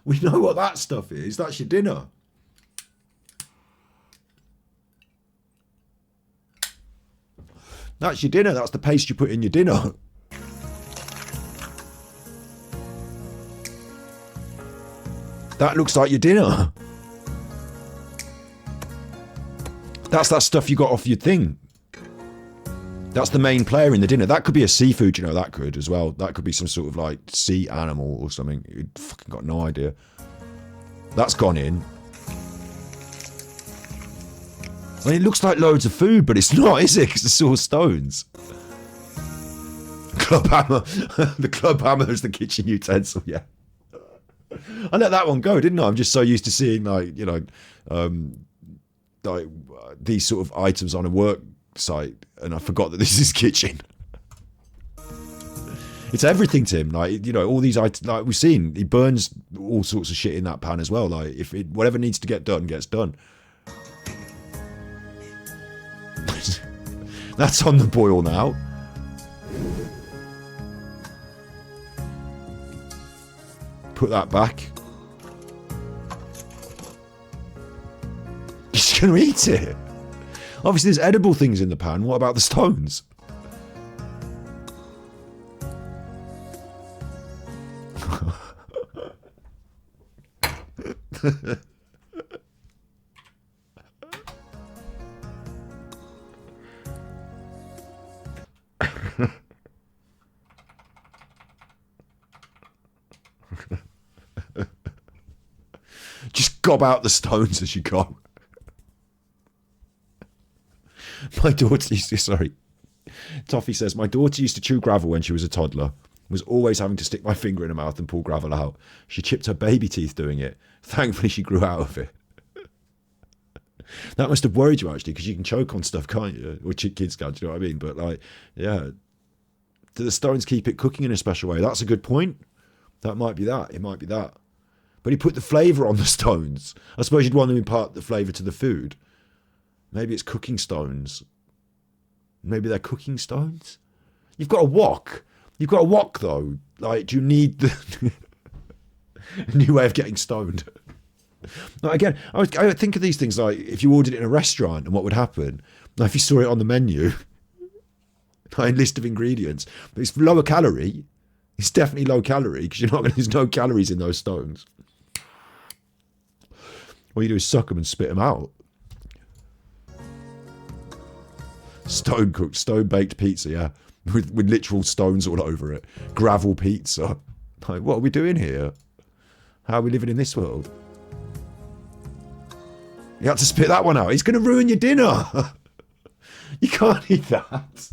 We know what that stuff is. That's your dinner. That's your dinner. That's the paste you put in your dinner. That looks like your dinner. That's that stuff you got off your thing. That's the main player in the dinner. That could be a seafood, you know, that could as well. That could be some sort of like sea animal or something. You fucking got no idea. That's gone in. I mean, it looks like loads of food, but it's not, is it? Because it's all stones. Club hammer. The club hammer is the kitchen utensil, yeah. I let that one go, didn't I? I'm just so used to seeing, like, you know, like these sort of items on a work site, and I forgot that this is kitchen. It's everything, Tim. Like, you know, all these items, like we've seen, he burns all sorts of shit in that pan as well. Like, if it, whatever needs to get done gets done. That's on the boil now. Put that back. You're just going to eat it. Obviously, there's edible things in the pan. What about the stones? Just gob out the stones as you go. My daughter used to, sorry. Toffee says, my daughter used to chew gravel when she was a toddler. Was always having to stick my finger in her mouth and pull gravel out. She chipped her baby teeth doing it. Thankfully, she grew out of it. That must have worried you, actually, because you can choke on stuff, can't you? Or kids can, do you know what I mean? But, like, yeah. Do the stones keep it cooking in a special way? That's a good point. That might be that. It might be that. But he put the flavour on the stones. I suppose you'd want to impart the flavour to the food. Maybe it's cooking stones. Maybe they're cooking stones? You've got a wok. You've got a wok, though. Like, do you need the a new way of getting stoned? Now, again, I think of these things like if you ordered it in a restaurant and what would happen. Now, if you saw it on the menu, like list of ingredients, but it's lower calorie. It's definitely low calorie because you're not going. There's no calories in those stones. All you do is suck them and spit them out. Stone cooked, stone baked pizza, yeah, with literal stones all over it. Gravel pizza. Like, what are we doing here? How are we living in this world? You had to spit that one out. It's going to ruin your dinner. You can't eat that.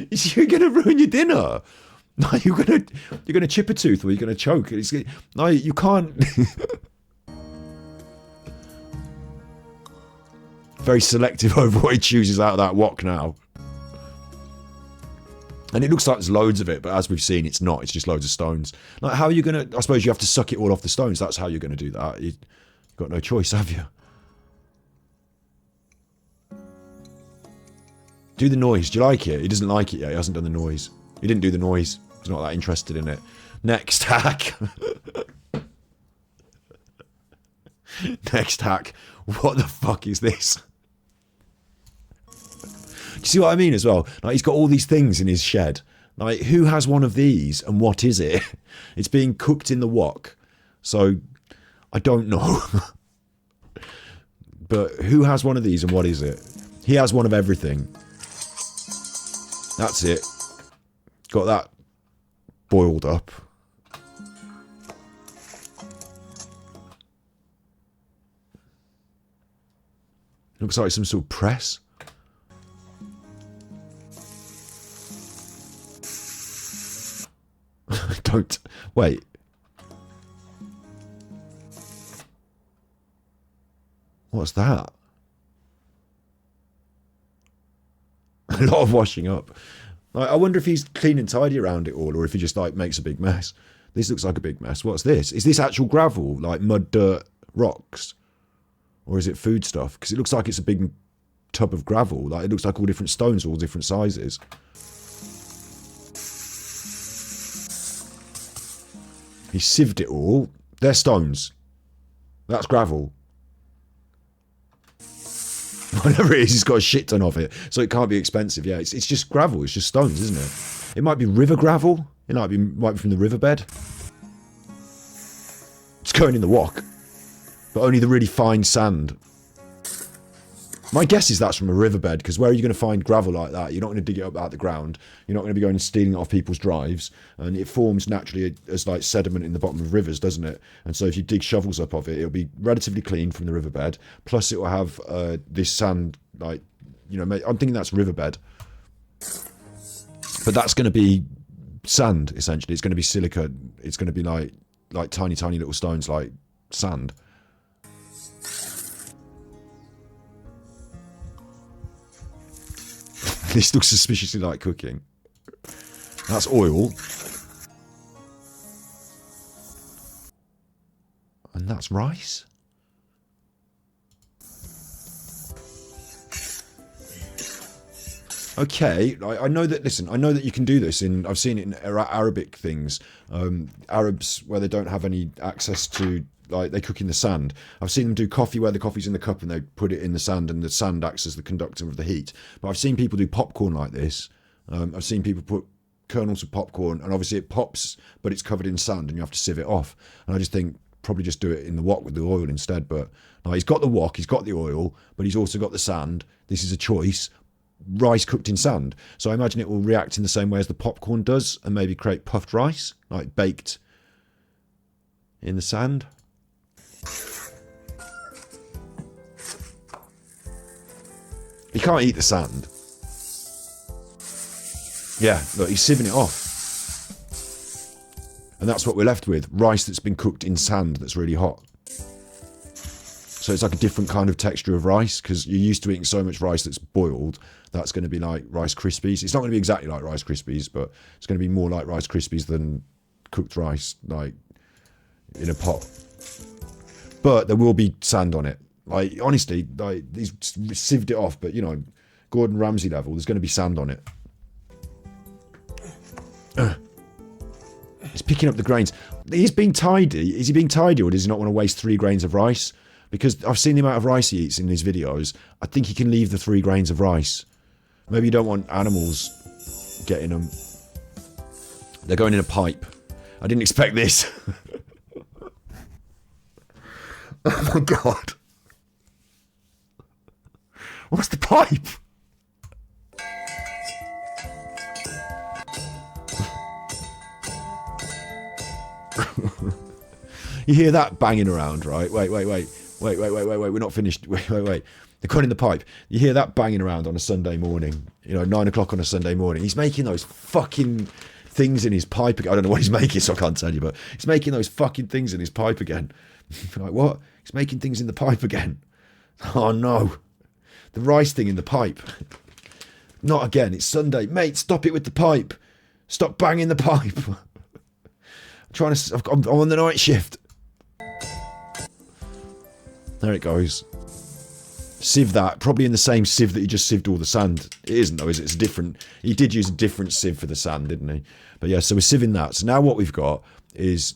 You're going to ruin your dinner. No, you're going to chip a tooth or you're going to choke. No, you can't. Very selective over what he chooses out of that wok now. And it looks like there's loads of it, but as we've seen, it's not. It's just loads of stones. Like, how are you going to... I suppose you have to suck it all off the stones. That's how you're going to do that. You've got no choice, have you? Do the noise. Do you like it? He doesn't like it yet. He hasn't done the noise. He didn't do the noise. He's not that interested in it. Next hack. Next hack. What the fuck is this? Do you see what I mean as well? Like, he's got all these things in his shed. Like, who has one of these and what is it? It's being cooked in the wok. So, I don't know. But who has one of these and what is it? He has one of everything. That's it. Got that boiled up. Looks like some sort of press. Don't. Wait. What's that? A lot of washing up. I wonder if he's clean and tidy around it all, or if he just like makes a big mess. This looks like a big mess. What's this? Is this actual gravel, like mud, dirt, rocks? Or is it food stuff? Because it looks like it's a big tub of gravel. Like, it looks like all different stones, all different sizes. He sieved it all. They're stones. That's gravel. Whatever it is, he's got a shit ton of it. So it can't be expensive. Yeah, it's just gravel. It's just stones, isn't it? It might be river gravel. It might be from the riverbed. It's going in the wok. But only the really fine sand. My guess is that's from a riverbed, because where are you going to find gravel like that? You're not going to dig it up out of the ground. You're not going to be going and stealing it off people's drives. And it forms naturally as like sediment in the bottom of rivers, doesn't it? And so if you dig shovels up of it, it'll be relatively clean from the riverbed. Plus it will have this sand, like, you know, I'm thinking that's riverbed. But that's going to be sand, essentially. It's going to be silica. It's going to be like tiny, tiny little stones like sand. This looks suspiciously like cooking. That's oil. And that's rice. Okay, I know that, listen, I know that you can do this I've seen it in Arabic things. Arabs, where they don't have any access to, like, they cook in the sand. I've seen them do coffee where the coffee's in the cup and they put it in the sand and the sand acts as the conductor of the heat. But I've seen people do popcorn like this. I've seen people put kernels of popcorn, and obviously it pops, but it's covered in sand, and you have to sieve it off. And I just think probably just do it in the wok with the oil instead. But no, he's got the wok, he's got the oil, but he's also got the sand. This is a choice. Rice cooked in sand. So I imagine it will react in the same way as the popcorn does, and maybe create puffed rice, like baked in the sand. He can't eat the sand. Yeah, look, he's sieving it off. And that's what we're left with. Rice that's been cooked in sand that's really hot. So it's like a different kind of texture of rice, because you're used to eating so much rice that's boiled. That's going to be like Rice Krispies. It's not going to be exactly like Rice Krispies, but it's going to be more like Rice Krispies than cooked rice, like in a pot. But there will be sand on it. Like, honestly, like, he's sieved it off, but, you know, Gordon Ramsay level, there's going to be sand on it. He's picking up the grains. He's being tidy. Is he being tidy, or does he not want to waste 3 grains of rice? Because I've seen the amount of rice he eats in his videos. I think he can leave the 3 grains of rice. Maybe you don't want animals getting them. They're going in a pipe. I didn't expect this. Oh my God. What's the pipe? You hear that banging around, right? Wait. We're not finished. Wait. They're going in the pipe. You hear that banging around on a Sunday morning. You know, 9 o'clock on a Sunday morning. He's making those fucking things in his pipe again. I don't know what he's making, so I can't tell you, but he's making those fucking things in his pipe again. Like, what? He's making things in the pipe again. Oh no. The rice thing in the pipe. Not again. It's Sunday. Mate, stop it with the pipe. Stop banging the pipe. I'm on the night shift. There it goes. Sieve that. Probably in the same sieve that he just sieved all the sand. It isn't though, is it? It's different. He did use a different sieve for the sand, didn't he? But yeah, so we're sieving that. So now what we've got is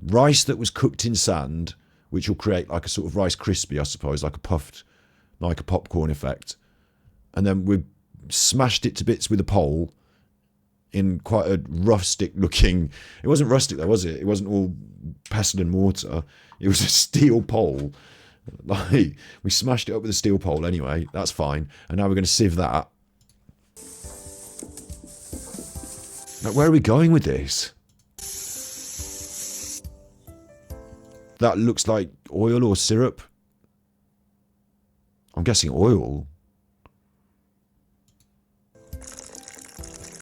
rice that was cooked in sand, which will create like a sort of Rice Krispie, I suppose, like a puffed, like a popcorn effect. And then we smashed it to bits with a pole in quite a rustic looking... It wasn't rustic though, was it? It wasn't all pestle and mortar. It was a steel pole. Like, we smashed it up with a steel pole anyway. That's fine. And now we're going to sieve that. Like, where are we going with this? That looks like oil or syrup. I'm guessing oil.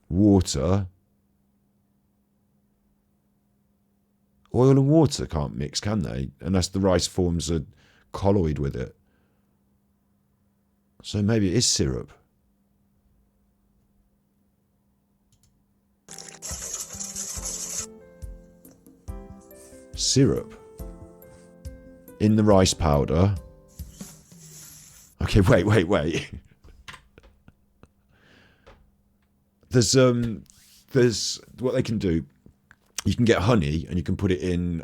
Water. Oil and water can't mix, can they? Unless the rice forms a colloid with it. So maybe it is syrup. Syrup. In the rice powder. Okay, wait. There's what they can do. You can get honey and you can put it in,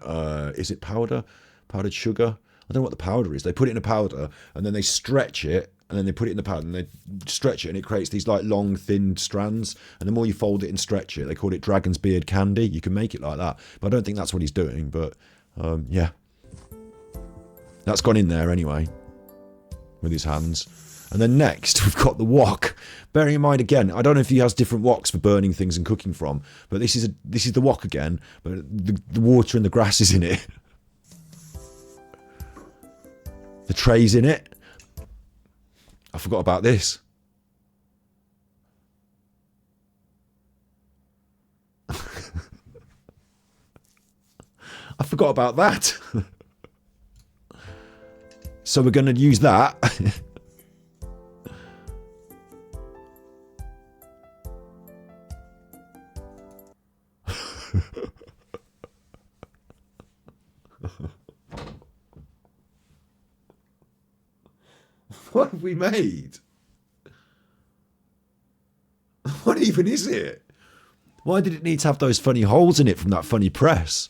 is it powder? Powdered sugar? I don't know what the powder is. They put it in a powder and then they stretch it and then they put it in the powder and they stretch it and it creates these like long, thin strands. And the more you fold it and stretch it, they call it dragon's beard candy. You can make it like that. But I don't think that's what he's doing. But yeah. That's gone in there anyway with his hands. And then next, we've got the wok. Bearing in mind, again, I don't know if he has different woks for burning things and cooking from, but this is the wok again, but the water and the grass is in it. The tray's in it. I forgot about this. I forgot about that. So we're going to use that. What have we made? What even is it? Why did it need to have those funny holes in it from that funny press?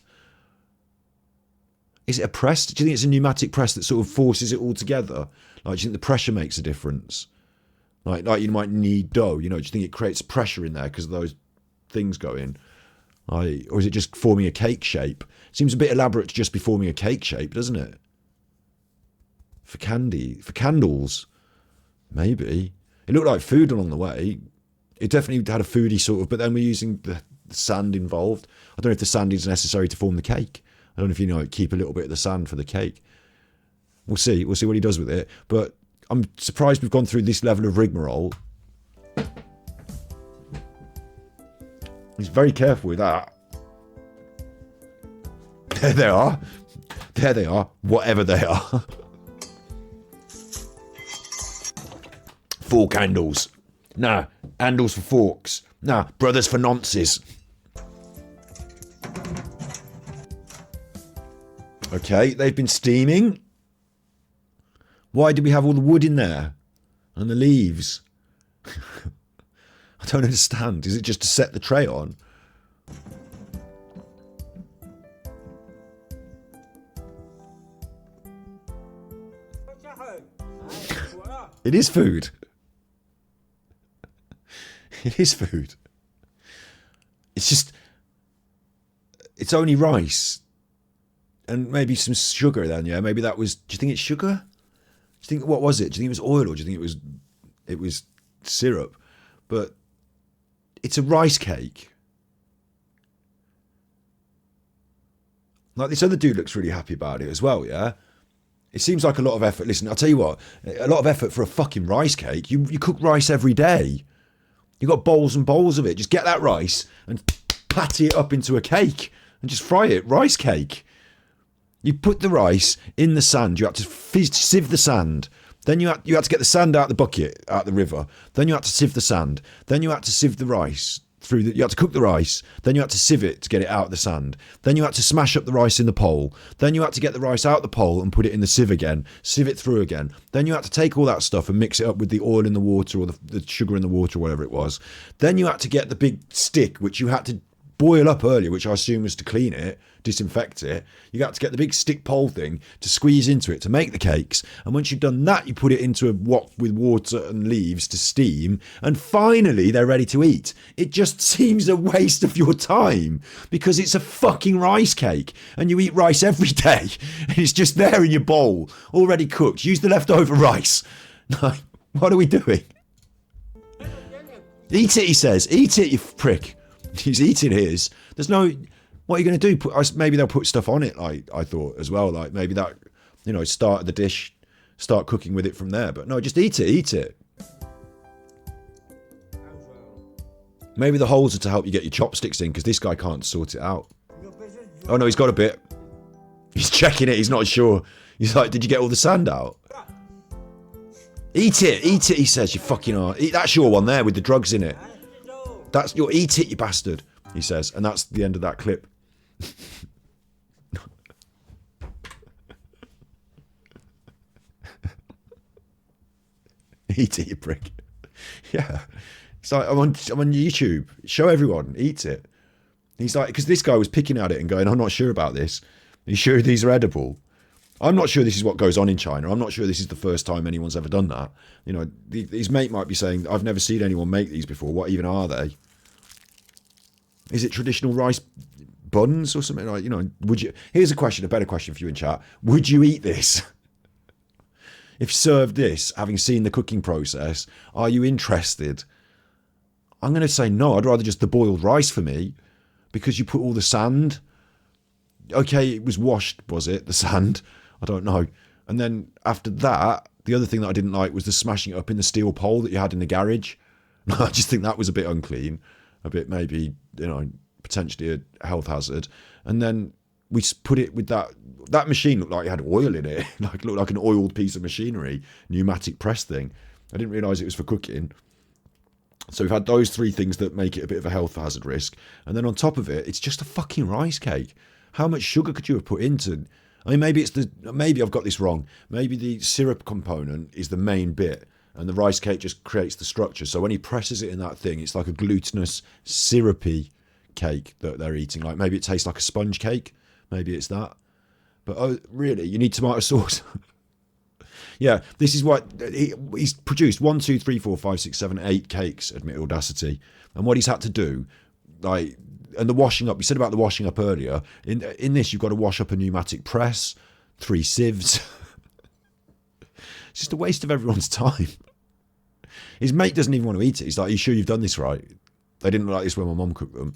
Is it a press? Do you think it's a pneumatic press that sort of forces it all together? Like, do you think the pressure makes a difference? Like you might knead dough, you know, do you think it creates pressure in there because of those things going? Or is it just forming a cake shape? Seems a bit elaborate to just be forming a cake shape, doesn't it? For candles, maybe. It looked like food along the way. It definitely had a foodie sort of, but then we're using the sand involved. I don't know if the sand is necessary to form the cake. I don't know if you know, keep a little bit of the sand for the cake. We'll see what he does with it. But I'm surprised we've gone through this level of rigmarole. He's very careful with that. There they are. There they are. Whatever they are. 4 candles. Nah, handles for forks. Nah, brothers for nonces. Okay, they've been steaming. Why did we have all the wood in there? And the leaves? I don't understand. Is it just to set the tray on? It is food. It is food. It's just... It's only rice. And maybe some sugar then, yeah? Maybe that was... Do you think it's sugar? Do you think... What was it? Do you think it was oil or do you think it was syrup? But it's a rice cake. Like, this other dude looks really happy about it as well, yeah? It seems like a lot of effort. Listen, I'll tell you what. A lot of effort for a fucking rice cake. You cook rice every day. You got bowls and bowls of it. Just get that rice and patty it up into a cake and just fry it. Rice cake. You put the rice in the sand. You had to sieve the sand. Then you had to get the sand out of the bucket, out of the river. Then you had to sieve the sand. Then you had to sieve the rice. You had to cook the rice. Then you had to sieve it to get it out of the sand. Then you had to smash up the rice in the pole. Then you had to get the rice out the pole and put it in the sieve again. Sieve it through again. Then you had to take all that stuff and mix it up with the oil in the water or the sugar in the water or whatever it was. Then you had to get the big stick, which you had to boil up earlier, which I assume was to clean it, disinfect it. You got to get the big stick pole thing to squeeze into it to make the cakes. And once you've done that, you put it into a wok with water and leaves to steam. And finally, they're ready to eat. It just seems a waste of your time because it's a fucking rice cake and you eat rice every day and it's just there in your bowl, already cooked. Use the leftover rice. Like, what are we doing? Eat it, he says. Eat it, you prick. He's eating his. There's no... What are you going to do? Maybe they'll put stuff on it, like I thought as well. Like maybe that, start the dish, start cooking with it from there. But no, just eat it. Maybe the holes are to help you get your chopsticks in because this guy can't sort it out. Oh no, he's got a bit. He's checking it. He's not sure. He's like, did you get all the sand out? Eat it, he says. You fucking are. That's your one there with the drugs in it. Eat it, you bastard, he says. And that's the end of that clip. Eat it, you prick. Yeah. It's like, I'm on YouTube. Show everyone. Eat it. He's like, because this guy was picking at it and going, I'm not sure about this. Are you sure these are edible? I'm not sure this is what goes on in China. I'm not sure this is the first time anyone's ever done that. His mate might be saying, I've never seen anyone make these before. What even are they? Is it traditional rice buns or something? Like, would you... Here's a better question for you in chat. Would you eat this? If served this, having seen the cooking process, are you interested? I'm going to say no. I'd rather just the boiled rice for me because you put all the sand. Okay, it was washed, was it? The sand? I don't know. And then after that, the other thing that I didn't like was the smashing it up in the steel pole that you had in the garage. I just think that was a bit unclean. A bit maybe, potentially a health hazard. And then we put it with that machine looked like it had oil in it. Looked like an oiled piece of machinery, pneumatic press thing. I didn't realise it was for cooking. So we've had those 3 things that make it a bit of a health hazard risk. And then on top of it, it's just a fucking rice cake. How much sugar could you have put into? I mean, maybe I've got this wrong. Maybe the syrup component is the main bit and the rice cake just creates the structure. So when he presses it in that thing, it's like a glutinous, syrupy cake that they're eating. Like maybe it tastes like a sponge cake. Maybe it's that. But oh, really? You need tomato sauce? Yeah, this is what he's produced 1, 2, 3, 4, 5, 6, 7, 8 cakes, admit Audacity. And what he's had to do, like, and the washing up. You said about the washing up earlier. In this, you've got to wash up a pneumatic press, 3 sieves. It's just a waste of everyone's time. His mate doesn't even want to eat it. He's like, "Are you sure you've done this right? They didn't look like this when my mum cooked them."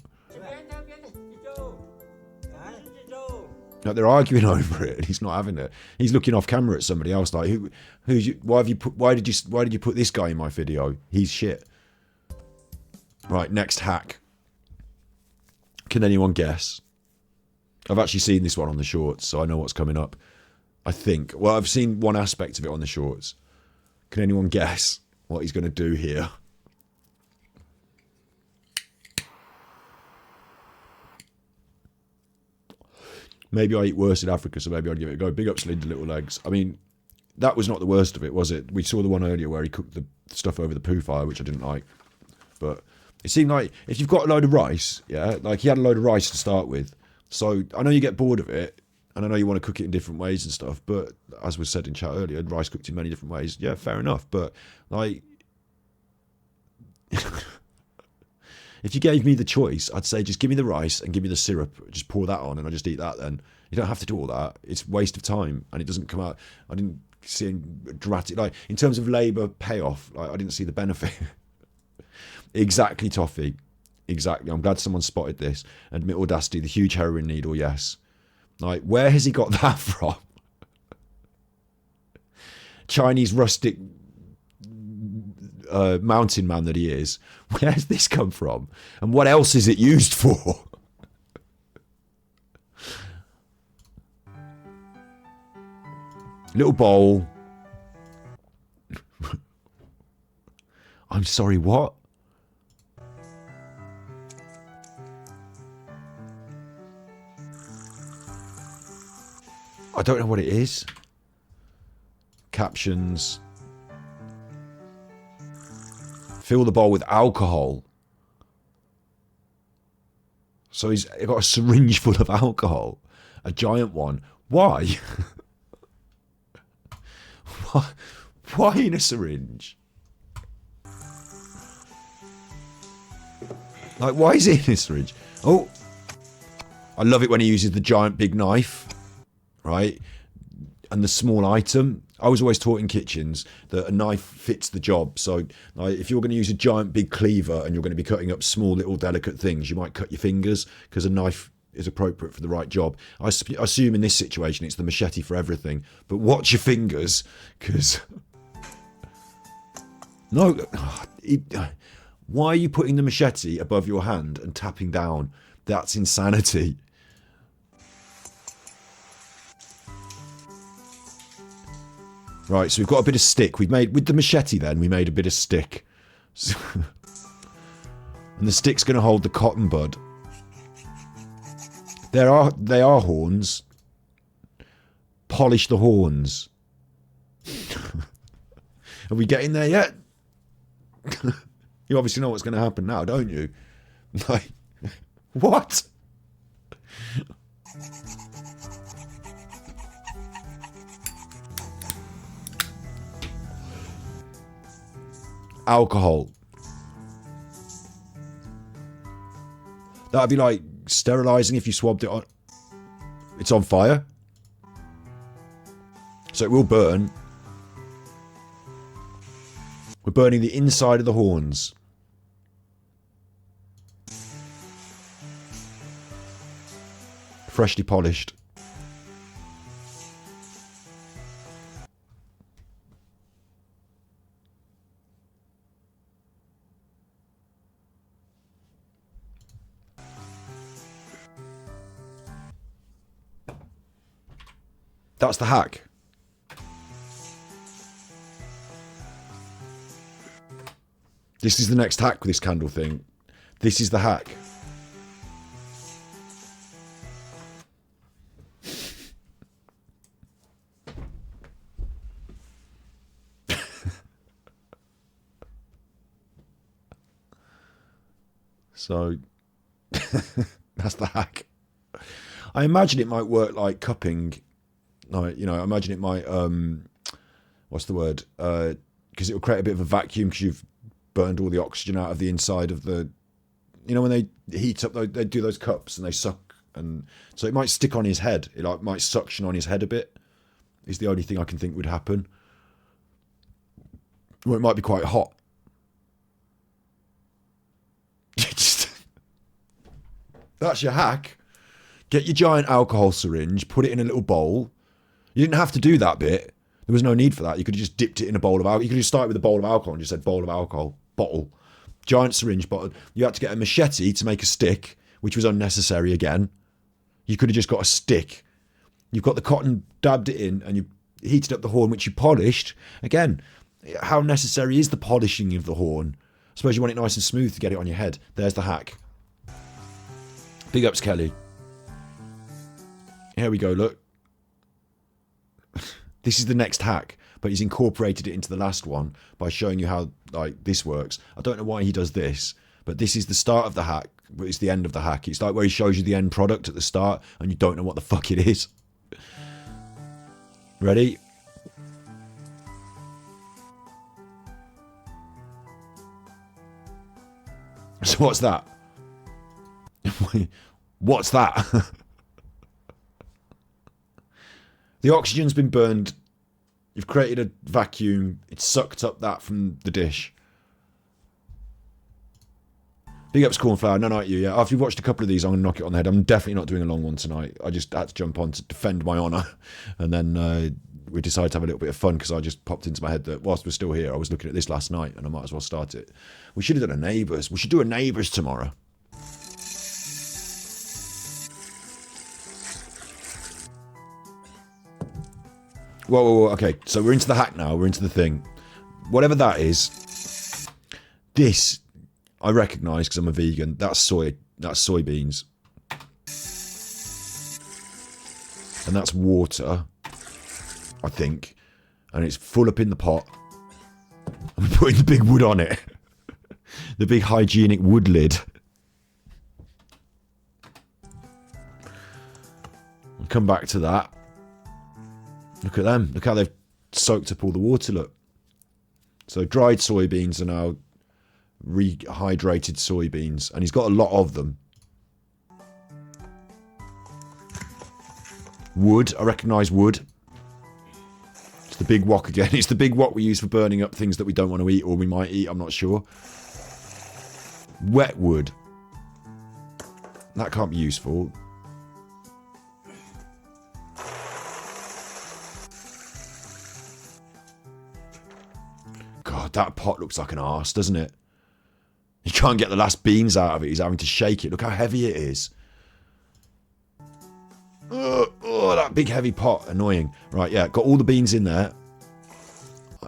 Like, they're arguing over it, and he's not having it. He's looking off camera at somebody else, like, who's you? Why did you put this guy in my video? He's shit. Right, next hack. Can anyone guess? I've actually seen this one on the shorts, so I know what's coming up. I think. Well, I've seen one aspect of it on the shorts. Can anyone guess what he's going to do here? Maybe I eat worse in Africa, so maybe I'd give it a go. Big ups, Linda Little Legs. I mean, that was not the worst of it, was it? We saw the one earlier where he cooked the stuff over the poo fire, which I didn't like. But it seemed like if you've got a load of rice, yeah, like he had a load of rice to start with. So I know you get bored of it, and I know you want to cook it in different ways and stuff, but as was said in chat earlier, rice cooked in many different ways. Yeah, fair enough. But, like, if you gave me the choice, I'd say just give me the rice and give me the syrup. Just pour that on and I just eat that then. You don't have to do all that. It's a waste of time and it doesn't come out. I didn't see any dramatic, like, in terms of labour payoff, like, I didn't see the benefit. Exactly, Toffee. Exactly. I'm glad someone spotted this. Admit audacity, the huge heroin needle, yes. Like, where has he got that from? Chinese rustic mountain man that he is. Where's this come from? And what else is it used for? Little bowl. I'm sorry, what? I don't know what it is. Captions. Fill the bowl with alcohol. So he's got a syringe full of alcohol. A giant one. Why? Why in a syringe? Like, why is it in a syringe? Oh, I love it when he uses the giant big knife, right? And the small item. I was always taught in kitchens that a knife fits the job. So, like, if you're going to use a giant big cleaver and you're going to be cutting up small little delicate things, you might cut your fingers because a knife is appropriate for the right job. I assume in this situation it's the machete for everything. But watch your fingers, because... No, why are you putting the machete above your hand and tapping down? That's insanity. Right, so we've got a bit of stick. We've made, with the machete then, we made a bit of stick. And the stick's going to hold the cotton bud. They are horns. Polish the horns. Are we getting there yet? You obviously know what's going to happen now, don't you? Like, what? Alcohol. That'd be like sterilizing if you swabbed it on. It's on fire, so it will burn. We're burning the inside of the horns. Freshly polished. That's the hack. This is the next hack with this candle thing. This is the hack. So, that's the hack. I imagine it might work like cupping. Like, you know, I imagine it might, what's the word? Because it will create a bit of a vacuum because you've burned all the oxygen out of the inside of the you know, when they heat up, they do those cups and they suck, and so it might stick on his head. It like might suction on his head a bit. Is the only thing I can think would happen. Or it might be quite hot. That's your hack. Get your giant alcohol syringe, put it in a little bowl. You didn't have to do that bit. There was no need for that. You could have just dipped it in a bowl of alcohol. You could have started with a bowl of alcohol and just said bowl of alcohol, bottle. Giant syringe bottle. You had to get a machete to make a stick, which was unnecessary again. You could have just got a stick. You've got the cotton, dabbed it in, and you heated up the horn, which you polished. Again, how necessary is the polishing of the horn? I suppose you want it nice and smooth to get it on your head. There's the hack. Big ups, Kelly. Here we go, look. This is the next hack, but he's incorporated it into the last one by showing you how like this works. I don't know why he does this, but this is the start of the hack, but it's the end of the hack. It's like where he shows you the end product at the start and you don't know what the fuck it is. Ready? So what's that? What's that? The oxygen's been burned. You've created a vacuum. It's sucked up that from the dish. Big ups, Cornflower. No, not you. Yeah, after you've watched a couple of these, I'm going to knock it on the head. I'm definitely not doing a long one tonight. I just had to jump on to defend my honour. And then we decided to have a little bit of fun because I just popped into my head that whilst we're still here, I was looking at this last night and I might as well start it. We should have done a Neighbours. We should do a Neighbours tomorrow. Whoa, okay, so we're into the hack now, we're into the thing. Whatever that is, this, I recognise because I'm a vegan, that's soybeans. And that's water, I think. And it's full up in the pot. I'm putting the big wood on it. The big hygienic wood lid. I'll come back to that. Look at them. Look how they've soaked up all the water, look. So dried soybeans are now rehydrated soybeans. And he's got a lot of them. Wood. I recognise wood. It's the big wok again. It's the big wok we use for burning up things that we don't want to eat or we might eat. I'm not sure. Wet wood. That can't be useful. God, that pot looks like an arse, doesn't it? You can't get the last beans out of it. He's having to shake it. Look how heavy it is. Oh, that big heavy pot. Annoying. Right, yeah, got all the beans in there.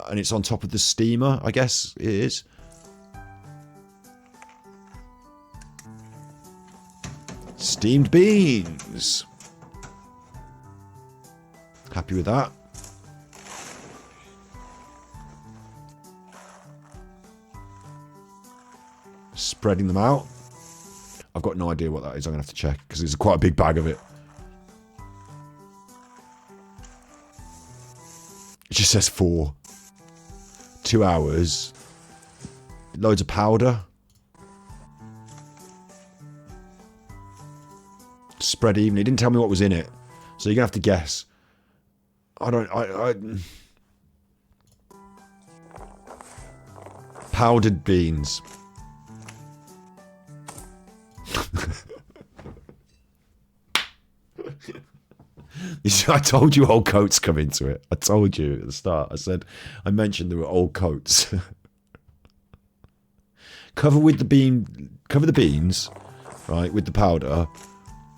And it's on top of the steamer, I guess it is. Steamed beans. Happy with that. Spreading them out. I've got no idea what that is. I'm going to have to check because it's quite a big bag of it. It just says 2 hours. Loads of powder. Spread evenly. It didn't tell me what was in it. So you're going to have to guess. Powdered beans. I told you old coats come into it. I told you at the start. I mentioned there were old coats. Cover the beans, right, with the powder.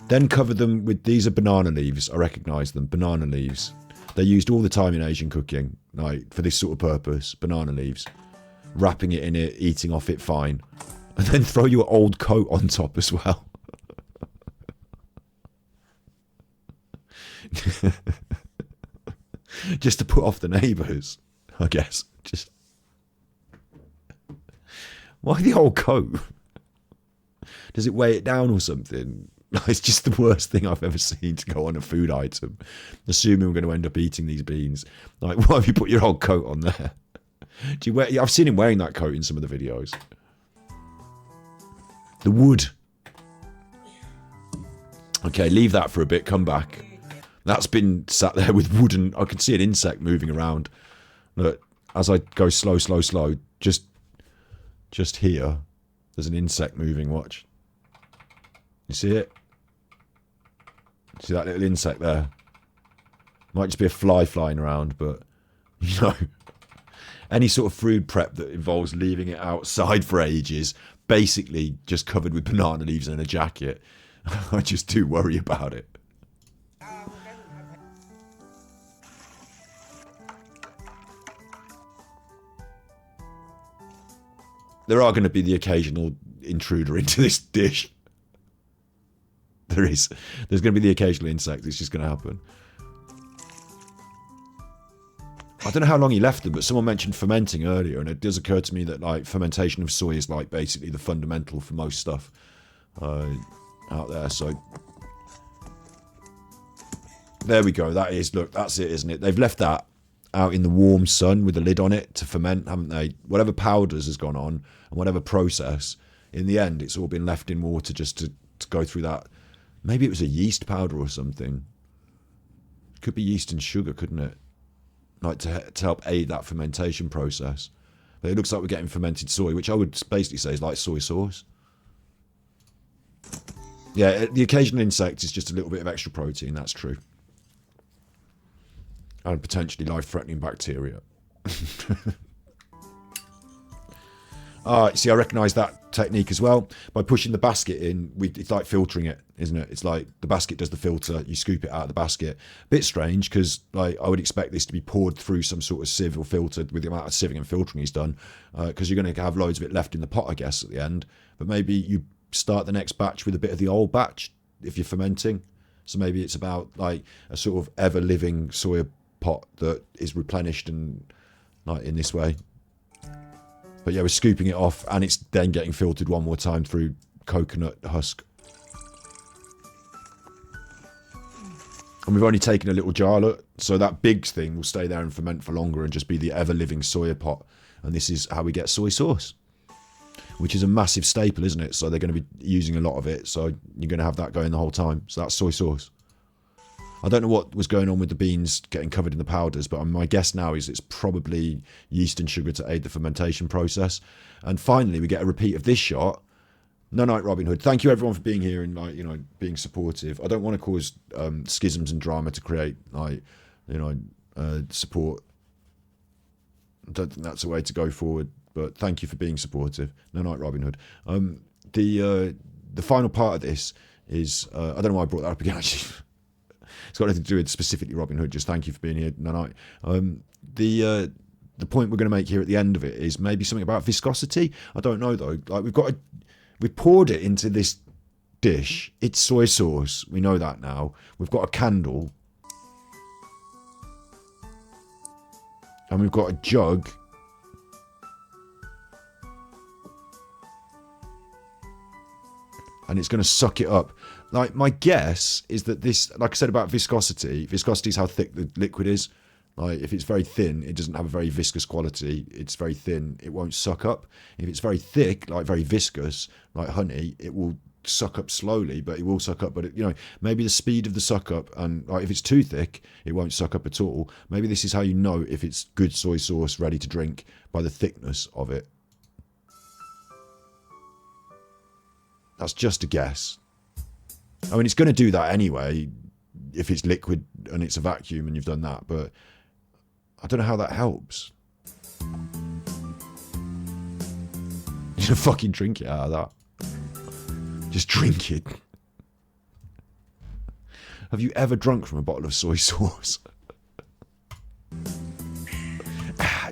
Then cover them with, these are banana leaves. I recognise them, banana leaves. They're used all the time in Asian cooking, like for this sort of purpose. Banana leaves. Wrapping it in it, eating off it, fine. And then throw your old coat on top as well. Just to put off the neighbours, I guess. Just why the old coat? Does it weigh it down or something? It's just the worst thing I've ever seen to go on a food item. Assuming we're going to end up eating these beans. Like, why have you put your old coat on there? Do you wear? I've seen him wearing that coat in some of the videos. The wood. Okay, leave that for a bit. Come back. That's been sat there with wooden... I can see an insect moving around. Look, as I go slow, slow, slow, just here, there's an insect moving. Watch. You see it? See that little insect there? Might just be a fly flying around, but, you know, any sort of food prep that involves leaving it outside for ages, basically just covered with banana leaves and a jacket, I just do worry about it. There are going to be the occasional intruder into this dish. There is. There's going to be the occasional insect. It's just going to happen. I don't know how long he left them, but someone mentioned fermenting earlier, and it does occur to me that like fermentation of soy is like basically the fundamental for most stuff out there. So there we go. That is, look, that's it, isn't it? They've left that out in the warm sun with a lid on it to ferment, haven't they? Whatever powders has gone on and whatever process, in the end, it's all been left in water just to go through that. Maybe it was a yeast powder or something. It could be yeast and sugar, couldn't it? Like to help aid that fermentation process. But it looks like we're getting fermented soy, which I would basically say is like soy sauce. Yeah, the occasional insect is just a little bit of extra protein, that's true. And potentially life-threatening bacteria. See, I recognise that technique as well. By pushing the basket in, it's like filtering it, isn't it? It's like the basket does the filter, you scoop it out of the basket. Bit strange, because like I would expect this to be poured through some sort of sieve or filtered with the amount of sieving and filtering he's done, because you're going to have loads of it left in the pot, I guess, at the end. But maybe you start the next batch with a bit of the old batch, if you're fermenting. So maybe it's about like a sort of ever-living soya pot that is replenished and like in this way. But yeah, we're scooping it off and it's then getting filtered one more time through coconut husk. And we've only taken a little jar, look, so that big thing will stay there and ferment for longer and just be the ever-living soya pot. And this is how we get soy sauce, which is a massive staple, isn't it? So they're going to be using a lot of it, so you're going to have that going the whole time. So that's soy sauce. I don't know what was going on with the beans getting covered in the powders, but my guess now is it's probably yeast and sugar to aid the fermentation process. And finally, we get a repeat of this shot. Nanite Robin Hood. Thank you everyone for being here and like, you know, being supportive. I don't want to cause schisms and drama to create like, you know, support. I don't think that's the way to go forward. But thank you for being supportive. Nanite Robin Hood. The final part of this is I don't know why I brought that up again actually. It's got nothing to do with specifically Robin Hood, just thank you for being here tonight. The point we're going to make here at the end of it is maybe something about viscosity. I don't know though. Like we've poured it into this dish. It's soy sauce. We know that now. We've got a candle. And we've got a jug. And it's going to suck it up. Like, my guess is that this, like I said about viscosity is how thick the liquid is. Like, if it's very thin, it doesn't have a very viscous quality. It's very thin, it won't suck up. If it's very thick, like very viscous, like honey, it will suck up slowly, but it will suck up. But, you know, maybe the speed of the suck up, and like if it's too thick, it won't suck up at all. Maybe this is how you know if it's good soy sauce ready to drink, by the thickness of it. That's just a guess. I mean, it's going to do that anyway if it's liquid and it's a vacuum and you've done that, but I don't know how that helps. You're going to fucking drink it out of that. Just drink it. Have you ever drunk from a bottle of soy sauce?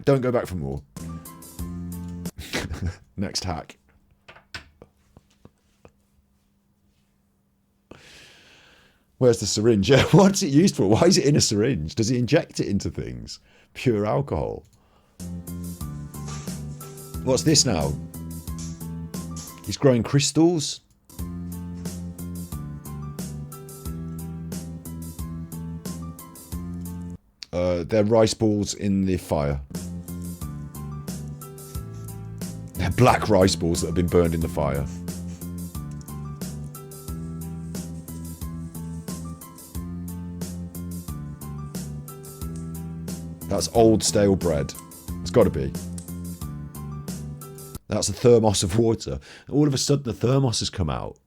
Don't go back for more. Next hack. Where's the syringe? Yeah, what's it used for? Why is it in a syringe? Does he inject it into things? Pure alcohol. What's this now? He's growing crystals. They're rice balls in the fire. They're black rice balls that have been burned in the fire. That's old stale bread. It's got to be. That's a thermos of water. All of a sudden, the thermos has come out.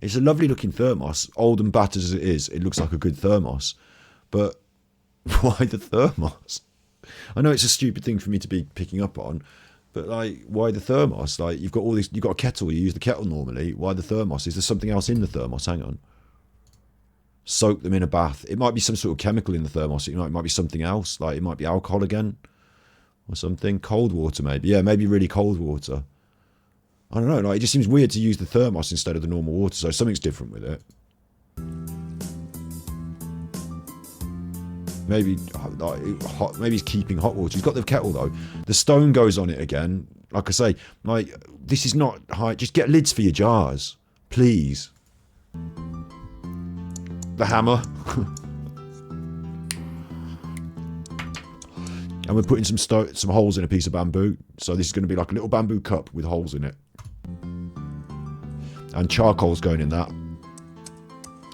It's a lovely looking thermos. Old and battered as it is, it looks like a good thermos. But why the thermos? I know it's a stupid thing for me to be picking up on, but like, why the thermos? Like, you've got all this, you've got a kettle, you use the kettle normally. Why the thermos? Is there something else in the thermos? Hang on. Soak them in a bath. It might be some sort of chemical in the thermos. It might be something else. Like, it might be alcohol again or something. Cold water, maybe. Yeah, maybe really cold water. I don't know. Like, it just seems weird to use the thermos instead of the normal water. So something's different with it. Maybe like hot. Maybe he's keeping hot water. He's got the kettle though. The stone goes on it again. Like I say, like, this is not high. Just get lids for your jars, please. The hammer. And we're putting some holes in a piece of bamboo. So this is going to be like a little bamboo cup with holes in it. And charcoal's going in that.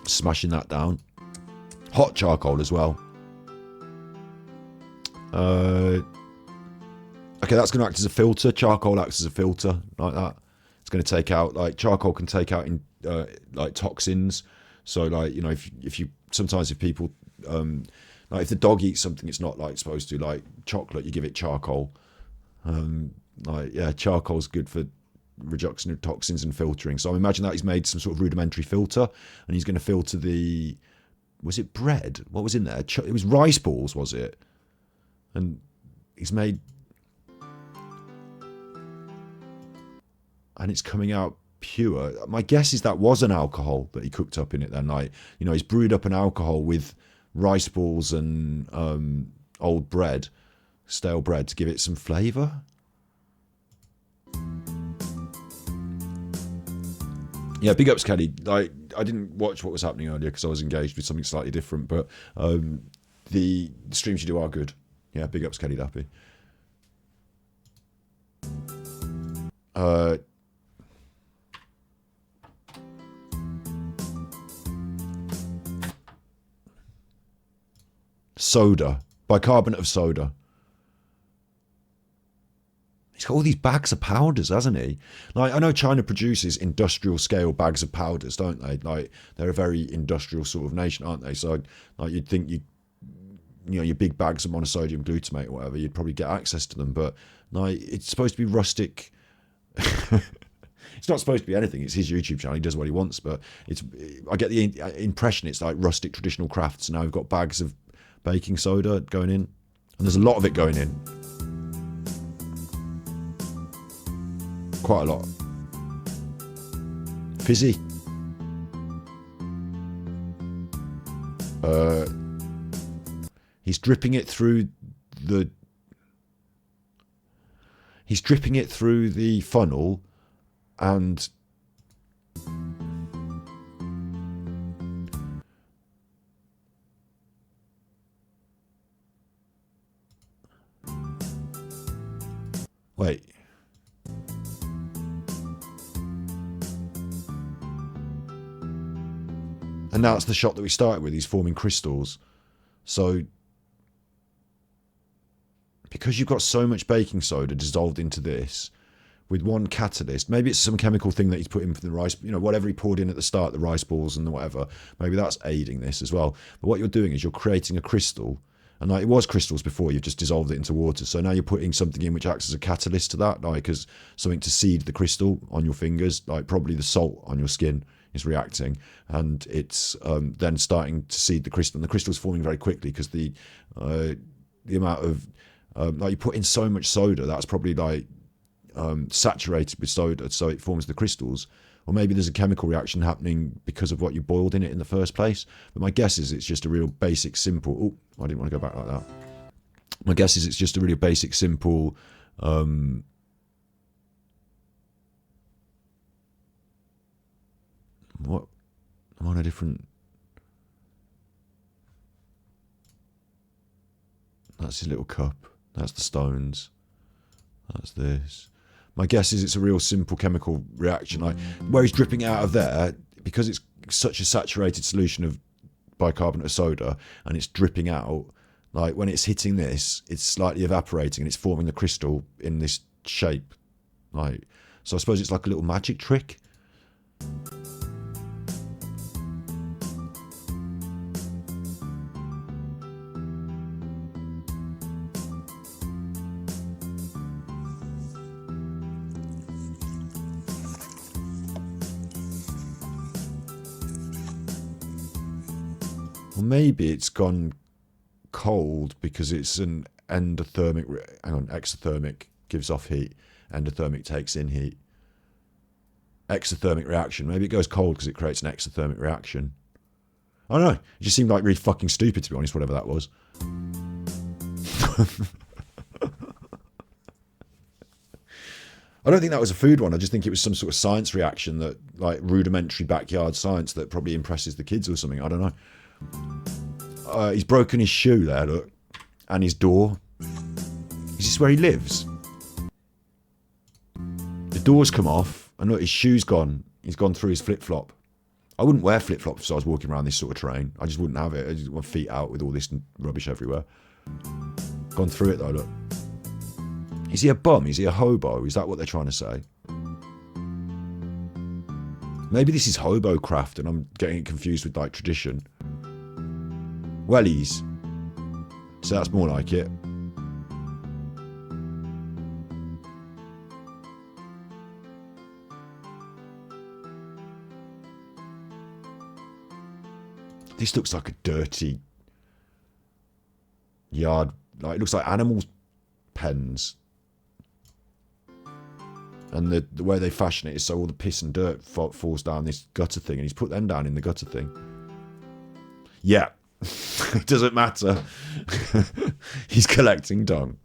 Smashing that down. Hot charcoal as well. Okay, that's going to act as a filter. Charcoal acts as a filter, like that. It's going to take out, like, charcoal can take out like toxins. So, like, you know, if you sometimes if people like if the dog eats something it's not like supposed to, like chocolate, you give it charcoal. Like, yeah, charcoal's good for reduction of toxins and filtering. So I imagine that he's made some sort of rudimentary filter, and he's going to filter the, was it bread? What was in there? It was rice balls, was it? And he's made, and it's coming out pure. My guess is that was an alcohol that he cooked up in it then. Like, you know, he's brewed up an alcohol with rice balls and old bread, stale bread, to give it some flavour. Yeah, big ups, Kelly. Like, I didn't watch what was happening earlier because I was engaged with something slightly different, but the streams you do are good. Yeah, big ups, Kelly Dappy. Soda. Bicarbonate of soda. He's got all these bags of powders, hasn't he? Like, I know China produces industrial scale bags of powders, don't they? Like, they're a very industrial sort of nation, aren't they? So, like, you'd think you know, your big bags of monosodium glutamate or whatever, you'd probably get access to them. But, like, it's supposed to be rustic. It's not supposed to be anything. It's his YouTube channel. He does what he wants. But I get the impression it's like rustic traditional crafts. Now we've got bags of baking soda going in. And there's a lot of it going in. Quite a lot. Fizzy. He's dripping it through the... He's dripping it through the funnel and... Wait. And now it's the shot that we started with. He's forming crystals. So, because you've got so much baking soda dissolved into this, with one catalyst, maybe it's some chemical thing that he's put in for the rice, you know, whatever he poured in at the start, the rice balls and the whatever, maybe that's aiding this as well. But what you're doing is you're creating a crystal, and like, it was crystals before, you've just dissolved it into water. So now you're putting something in which acts as a catalyst to that, like as something to seed the crystal on your fingers, like probably the salt on your skin is reacting, and it's then starting to seed the crystal, and the crystal's forming very quickly because the amount of like, you put in so much soda, that's probably like saturated with soda, so it forms the crystals. Or maybe there's a chemical reaction happening because of what you boiled in it in the first place. But my guess is it's just a real basic, simple... Oh, I didn't want to go back like that. My guess is it's just a really basic, simple... What? I'm on a different... That's his little cup. That's the stones. That's this. My guess is it's a real simple chemical reaction. Like, where he's dripping out of there, because it's such a saturated solution of bicarbonate of soda, and it's dripping out, Like when it's hitting this, it's slightly evaporating and it's forming the crystal in this shape. Like, so I suppose it's like a little magic trick. Or maybe it's gone cold because it's an endothermic, exothermic gives off heat, endothermic takes in heat. Exothermic reaction. Maybe it goes cold because it creates an exothermic reaction. I don't know. It just seemed like really fucking stupid, to be honest, whatever that was. I don't think that was a food one. I just think it was some sort of science reaction, that like rudimentary backyard science that probably impresses the kids or something. I don't know. He's broken his shoe there, look. And his door. Is this where he lives? The door's come off. And look, his shoe's gone. He's gone through his flip-flop. I wouldn't wear flip-flops if I was walking around this sort of terrain. I just wouldn't have it. I just want feet out with all this rubbish everywhere. Gone through it though, look. Is he a bum? Is he a hobo? Is that what they're trying to say? Maybe this is hobo craft and I'm getting it confused with like tradition. Wellies. So that's more like it. This looks like a dirty yard. Like it looks like animal pens. And the way they fashion it is so all the piss and dirt falls down this gutter thing, and he's put them down in the gutter thing. Yeah. It doesn't matter. He's collecting dung.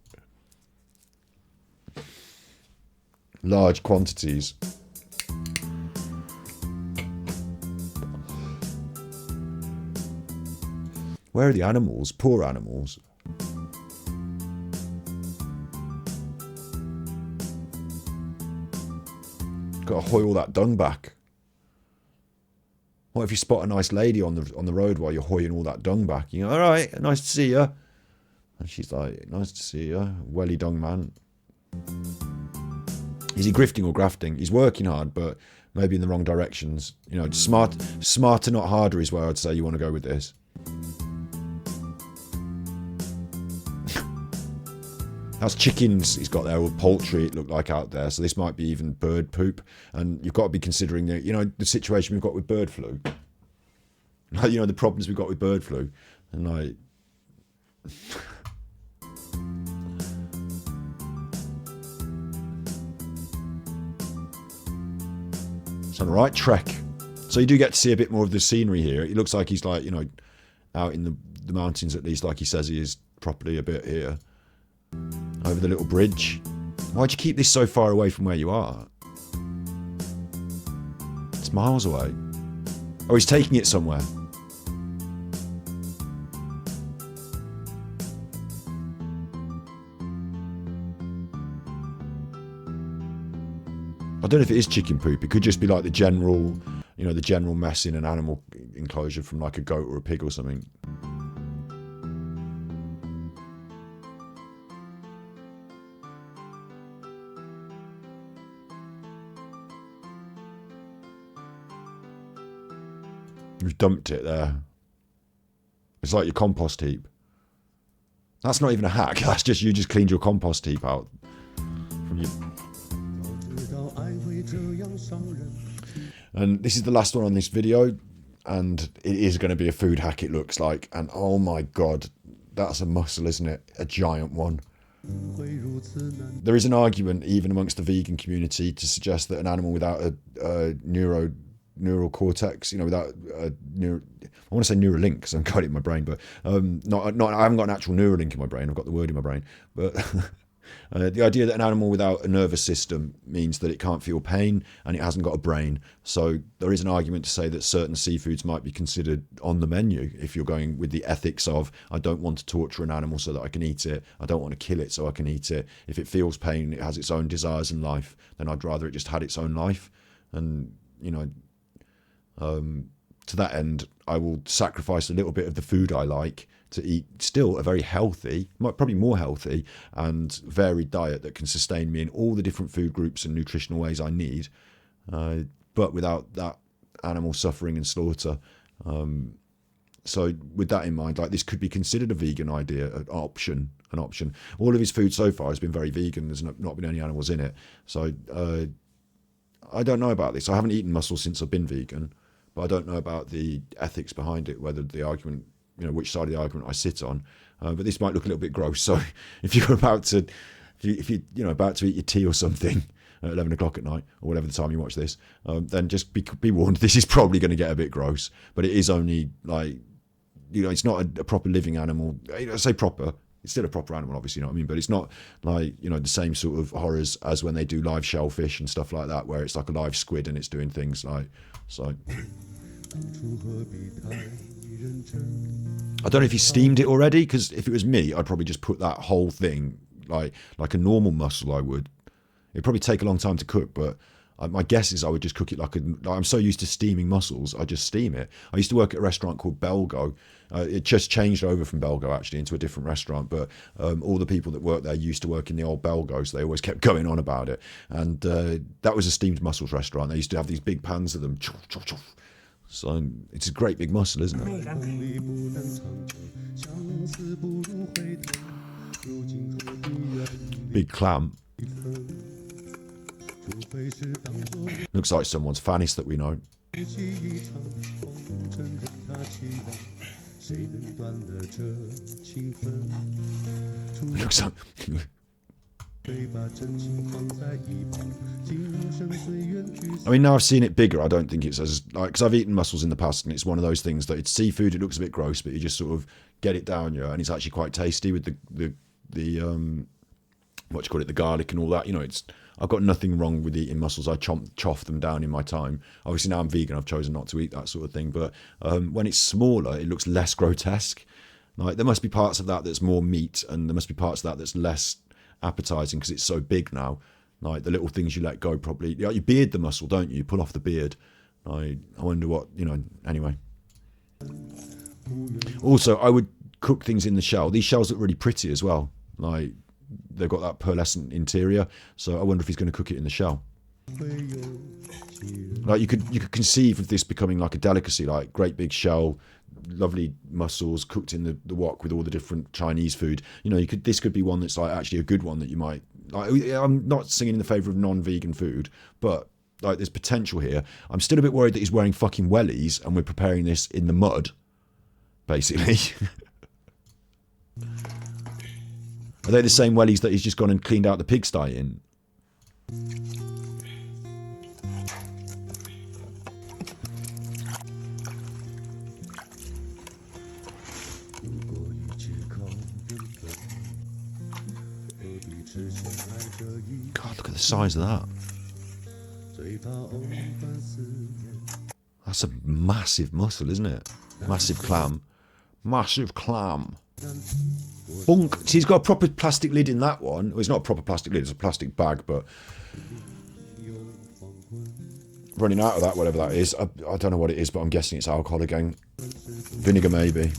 Large quantities. Where are the animals? Poor animals. Got to hoy all that dung back. What if you spot a nice lady on the road while you're hoying all that dung back? You go, all right, nice to see you. And she's like, nice to see you, welly dung man. Is he grifting or grafting? He's working hard, but maybe in the wrong directions. You know, smarter, not harder is where I'd say you want to go with this. That's chickens he's got there, or poultry it looked like out there. So this might be even bird poop. And you've got to be considering the situation we've got with bird flu. Like, the problems we've got with bird flu. And like... It's on the right trek. So you do get to see a bit more of the scenery here. It looks like he's like, out in the mountains, at least like he says he is properly a bit here. Over the little bridge. Why'd you keep this so far away from where you are? It's miles away. Oh, he's taking it somewhere. I don't know if it is chicken poop. It could just be like the general mess in an animal enclosure from like a goat or a pig or something. You've dumped it there. It's like your compost heap. That's not even a hack. That's just you just cleaned your compost heap out from your... And this is the last one on this video, and it is going to be a food hack, it looks like. And oh my god, that's a mussel, isn't it? A giant one. There is an argument even amongst the vegan community to suggest that an animal without a neural cortex, without I want to say Neuralink because I've got it in my brain, but I haven't got an actual Neuralink in my brain. I've got the word in my brain, but the idea that an animal without a nervous system means that it can't feel pain and it hasn't got a brain. So there is an argument to say that certain seafoods might be considered on the menu if you're going with the ethics of, I don't want to torture an animal so that I can eat it. I don't want to kill it so I can eat it. If it feels pain, it has its own desires in life, then I'd rather it just had its own life. And to that end, I will sacrifice a little bit of the food I like to eat still a very healthy, probably more healthy and varied diet that can sustain me in all the different food groups and nutritional ways I need, but without that animal suffering and slaughter. So with that in mind, like, this could be considered a vegan idea, an option. All of his food so far has been very vegan. There's not been any animals in it. So I don't know about this. I haven't eaten mussels since I've been vegan, but I don't know about the ethics behind it, whether the argument, which side of the argument I sit on. But this might look a little bit gross. So if you're about to, if you about to eat your tea or something at 11 o'clock at night, or whatever the time you watch this, then just be warned. This is probably going to get a bit gross, but it is only like, it's not a proper living animal. I say proper. It's still a proper animal, obviously, you know what I mean? But it's not like, the same sort of horrors as when they do live shellfish and stuff like that, where it's like a live squid and it's doing things like, so. I don't know if he steamed it already, because if it was me, I'd probably just put that whole thing, like a normal mussel I would. It'd probably take a long time to cook, but my guess is I would just cook it like I'm so used to steaming mussels, I just steam it. I used to work at a restaurant called Belgo. It just changed over from Belgo actually into a different restaurant, but all the people that worked there used to work in the old Belgo, so they always kept going on about it. And that was a steamed mussels restaurant. They used to have these big pans of them. So it's a great big mussel, isn't it? Big clam. Looks like someone's fannies that we know. Looks like... I mean, now I've seen it bigger, I don't think it's as, like, because I've eaten mussels in the past, and it's one of those things that it's seafood, it looks a bit gross, but you just sort of get it down you, and it's actually quite tasty with the what do you call it, the garlic and all that. I've got nothing wrong with eating mussels. I choff them down in my time. Obviously now I'm vegan, I've chosen not to eat that sort of thing, but when it's smaller, it looks less grotesque. Like, there must be parts of that that's more meat, and there must be parts of that that's less appetizing because it's so big now. Like, the little things you let go, probably, you beard the mussel, don't you? You pull off the beard. I wonder what, anyway. Also, I would cook things in the shell. These shells look really pretty as well. Like, they've got that pearlescent interior, so I wonder if he's going to cook it in the shell. Like, you could conceive of this becoming like a delicacy, like great big shell, lovely mussels cooked in the wok with all the different Chinese food. This could be one that's like actually a good one that you might like. I'm not singing in the favour of non-vegan food, but like, there's potential here. I'm still a bit worried that he's wearing fucking wellies and we're preparing this in the mud, basically. Are they the same wellies that he's just gone and cleaned out the pigsty in? God, look at the size of that. That's a massive mussel, isn't it? Massive clam. Massive clam. Bunk. See, he's got a proper plastic lid in that one. Well, it's not a proper plastic lid, it's a plastic bag, but running out of that, whatever that is. I don't know what it is, but I'm guessing it's alcohol again. Vinegar, maybe.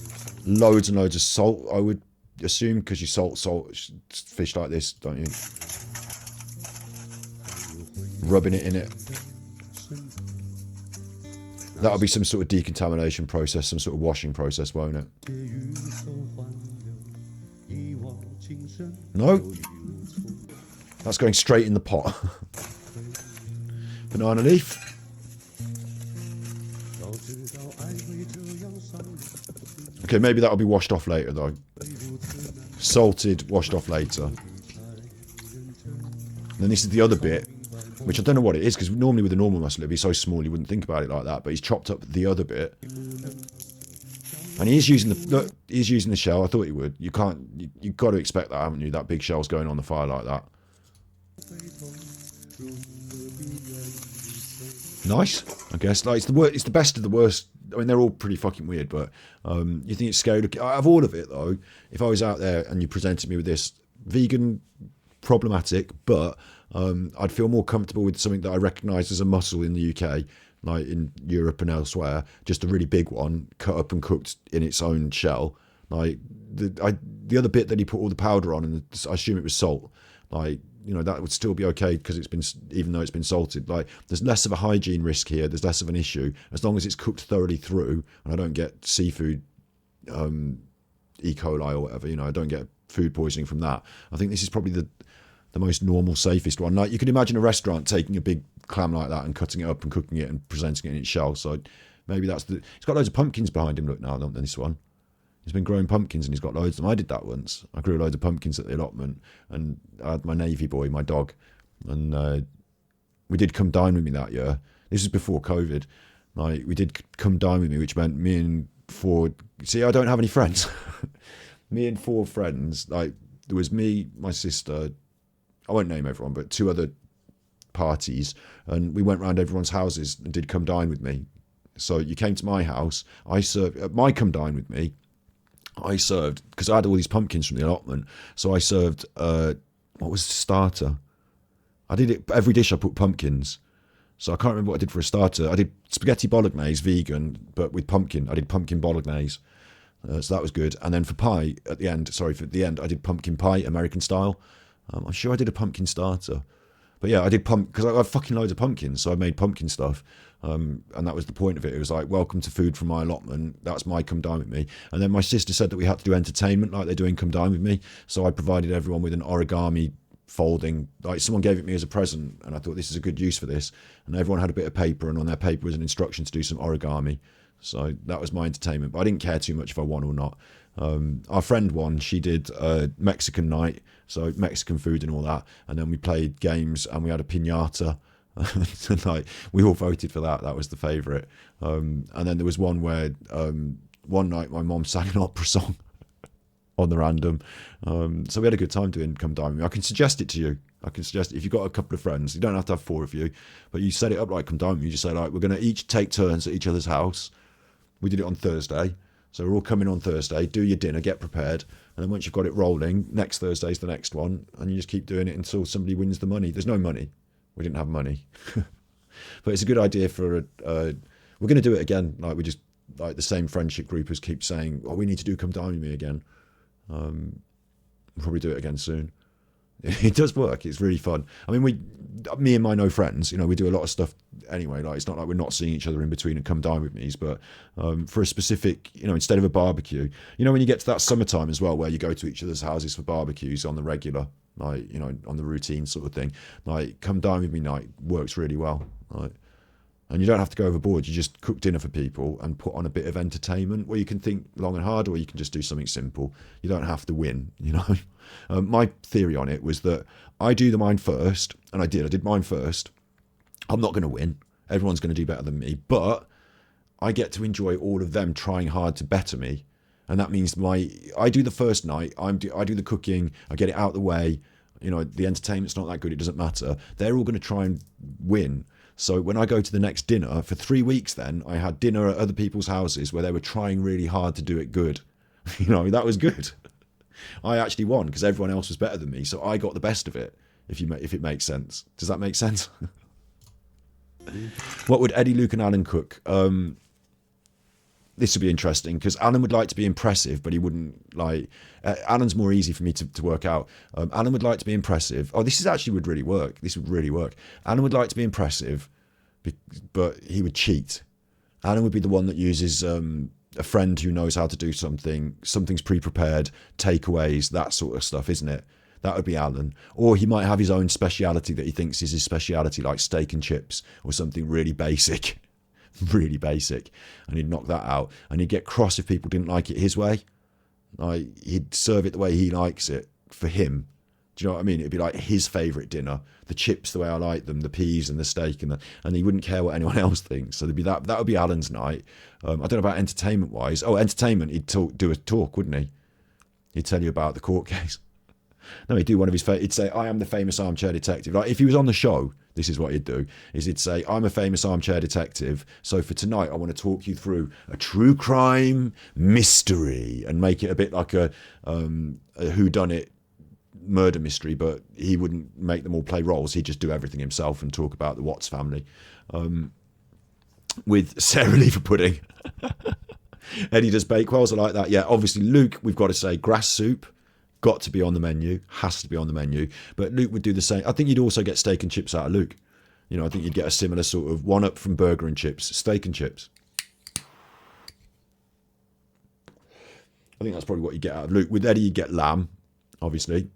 Loads and loads of salt, I would assume, because you salt fish like this, don't you? Rubbing it in it. That'll be some sort of decontamination process, some sort of washing process, won't it? No? That's going straight in the pot. Banana leaf. Okay, maybe that'll be washed off later, though. Salted, washed off later. And then this is the other bit, which I don't know what it is, because normally with a normal mussel it'd be so small you wouldn't think about it like that, but he's chopped up the other bit. And he's using the shell. I thought he would. You've got to expect that, haven't you? That big shell's going on the fire like that. Nice, I guess. Like, it's the best of the worst. I mean, they're all pretty fucking weird, but you think it's scary. Out of all of it, though, if I was out there and you presented me with this, vegan, problematic, but I'd feel more comfortable with something that I recognise as a mussel in the UK like in Europe and elsewhere, just a really big one, cut up and cooked in its own shell. Like the other bit that he put all the powder on, and I assume it was salt. Like, that would still be okay because it's been, even though it's been salted. Like, there's less of a hygiene risk here. There's less of an issue as long as it's cooked thoroughly through, and I don't get seafood E. coli or whatever. I don't get food poisoning from that. I think this is probably the most normal, safest one. Like, you can imagine a restaurant taking a big clam like that and cutting it up and cooking it and presenting it in its shell. So maybe that's the. He's got loads of pumpkins behind him. Look now, don't this one. He's been growing pumpkins and he's got loads of them. I did that once. I grew loads of pumpkins at the allotment, and I had my navy boy, my dog, and we did come dine with me that year. This was before COVID. Like, we did come dine with me, which meant me and four. See, I don't have any friends. Me and four friends. Like, there was me, my sister. I won't name everyone, but two other parties, and we went round everyone's houses and did come dine with me. So you came to my house. I served at my come dine with me. I served, because I had all these pumpkins from the allotment, so I served, what was the starter? I did it, every dish I put pumpkins. So I can't remember what I did for a starter. I did spaghetti bolognese, vegan, but with pumpkin. I did pumpkin bolognese. So that was good. And then for pie, for the end, I did pumpkin pie, American style. I'm sure I did a pumpkin starter. But yeah, I did because I had fucking loads of pumpkins, so I made pumpkin stuff. And that was the point of it. It was like, welcome to food from my allotment. That's my come dine with me. And then my sister said that we had to do entertainment like they do in Come Dine With Me. So I provided everyone with an origami folding. Like, someone gave it me as a present, and I thought this is a good use for this. And everyone had a bit of paper, and on their paper was an instruction to do some origami. So that was my entertainment. But I didn't care too much if I won or not. Our friend won. She did Mexican night, so Mexican food and all that. And then we played games, and we had a piñata. And like, we all voted for that. That was the favourite. And then there was one where one night my mom sang an opera song on the random. So we had a good time doing Come Dine With Me. I can suggest it to you. I can suggest it if you've got a couple of friends. You don't have to have four of you, but you set it up like Come Dine With Me. You just say, like, we're going to each take turns at each other's house. We did it on Thursday. So we're all coming on Thursday, do your dinner, get prepared. And then once you've got it rolling, next Thursday's the next one. And you just keep doing it until somebody wins the money. There's no money. We didn't have money. But it's a good idea for we're going to do it again. Like, we just, like, the same friendship groupers keep saying, oh, we need to do Come Dine With Me again. We'll probably do it again soon. It does work. It's really fun. I mean, me and my no friends, we do a lot of stuff anyway. Like, it's not like we're not seeing each other in between and Come Dine With Me's, but for a specific, instead of a barbecue, when you get to that summertime as well, where you go to each other's houses for barbecues on the regular, like, on the routine sort of thing, like, Come Dine With Me night works really well. Like, and you don't have to go overboard. You just cook dinner for people and put on a bit of entertainment where you can think long and hard, or you can just do something simple. You don't have to win, My theory on it was that I do mine first, and I did mine first. I'm not going to win. Everyone's going to do better than me, but I get to enjoy all of them trying hard to better me. And that means I do the first night, I do the cooking, I get it out of the way. The entertainment's not that good, it doesn't matter. They're all going to try and win. So when I go to the next dinner, for 3 weeks then, I had dinner at other people's houses where they were trying really hard to do it good. That was good. I actually won because everyone else was better than me, so I got the best of it, if it makes sense. Does that make sense? What would Eddie, Luke and Alan cook? This would be interesting because Alan would like to be impressive, but he wouldn't like. Alan's more easy for me to work out. Alan would like to be impressive. Oh, this would really work. This would really work. Alan would like to be impressive, but he would cheat. Alan would be the one that uses a friend who knows how to do something. Something's pre-prepared, takeaways, that sort of stuff, isn't it? That would be Alan. Or he might have his own speciality that he thinks is his speciality, like steak and chips or something really basic. Really basic, and he'd knock that out, and he'd get cross if people didn't like it his way. Like, he'd serve it the way he likes it for him. Do you know what I mean? It'd be like his favourite dinner, the chips the way I like them, the peas and the steak, and he wouldn't care what anyone else thinks. So there'd be that would be Alan's night. I don't know about entertainment wise. Oh, entertainment, he'd do a talk, wouldn't he? He'd tell you about the court case. No, he'd do one of his he'd say, I am the famous armchair detective. Like, if he was on the show, this is what he'd do, is he'd say, I'm a famous armchair detective, so for tonight I want to talk you through a true crime mystery, and make it a bit like a whodunit murder mystery, but he wouldn't make them all play roles. He'd just do everything himself and talk about the Watts family. with Sarah Lever pudding. Eddie does Bakewells. I like that. Yeah, obviously Luke, we've got to say grass soup. Got to be on the menu. Has to be on the menu. But Luke would do the same. I think you'd also get steak and chips out of Luke. You know, I think you'd get a similar sort of one up from burger and chips. Steak and chips. I think that's probably what you get out of Luke. With Eddie, you get lamb, obviously.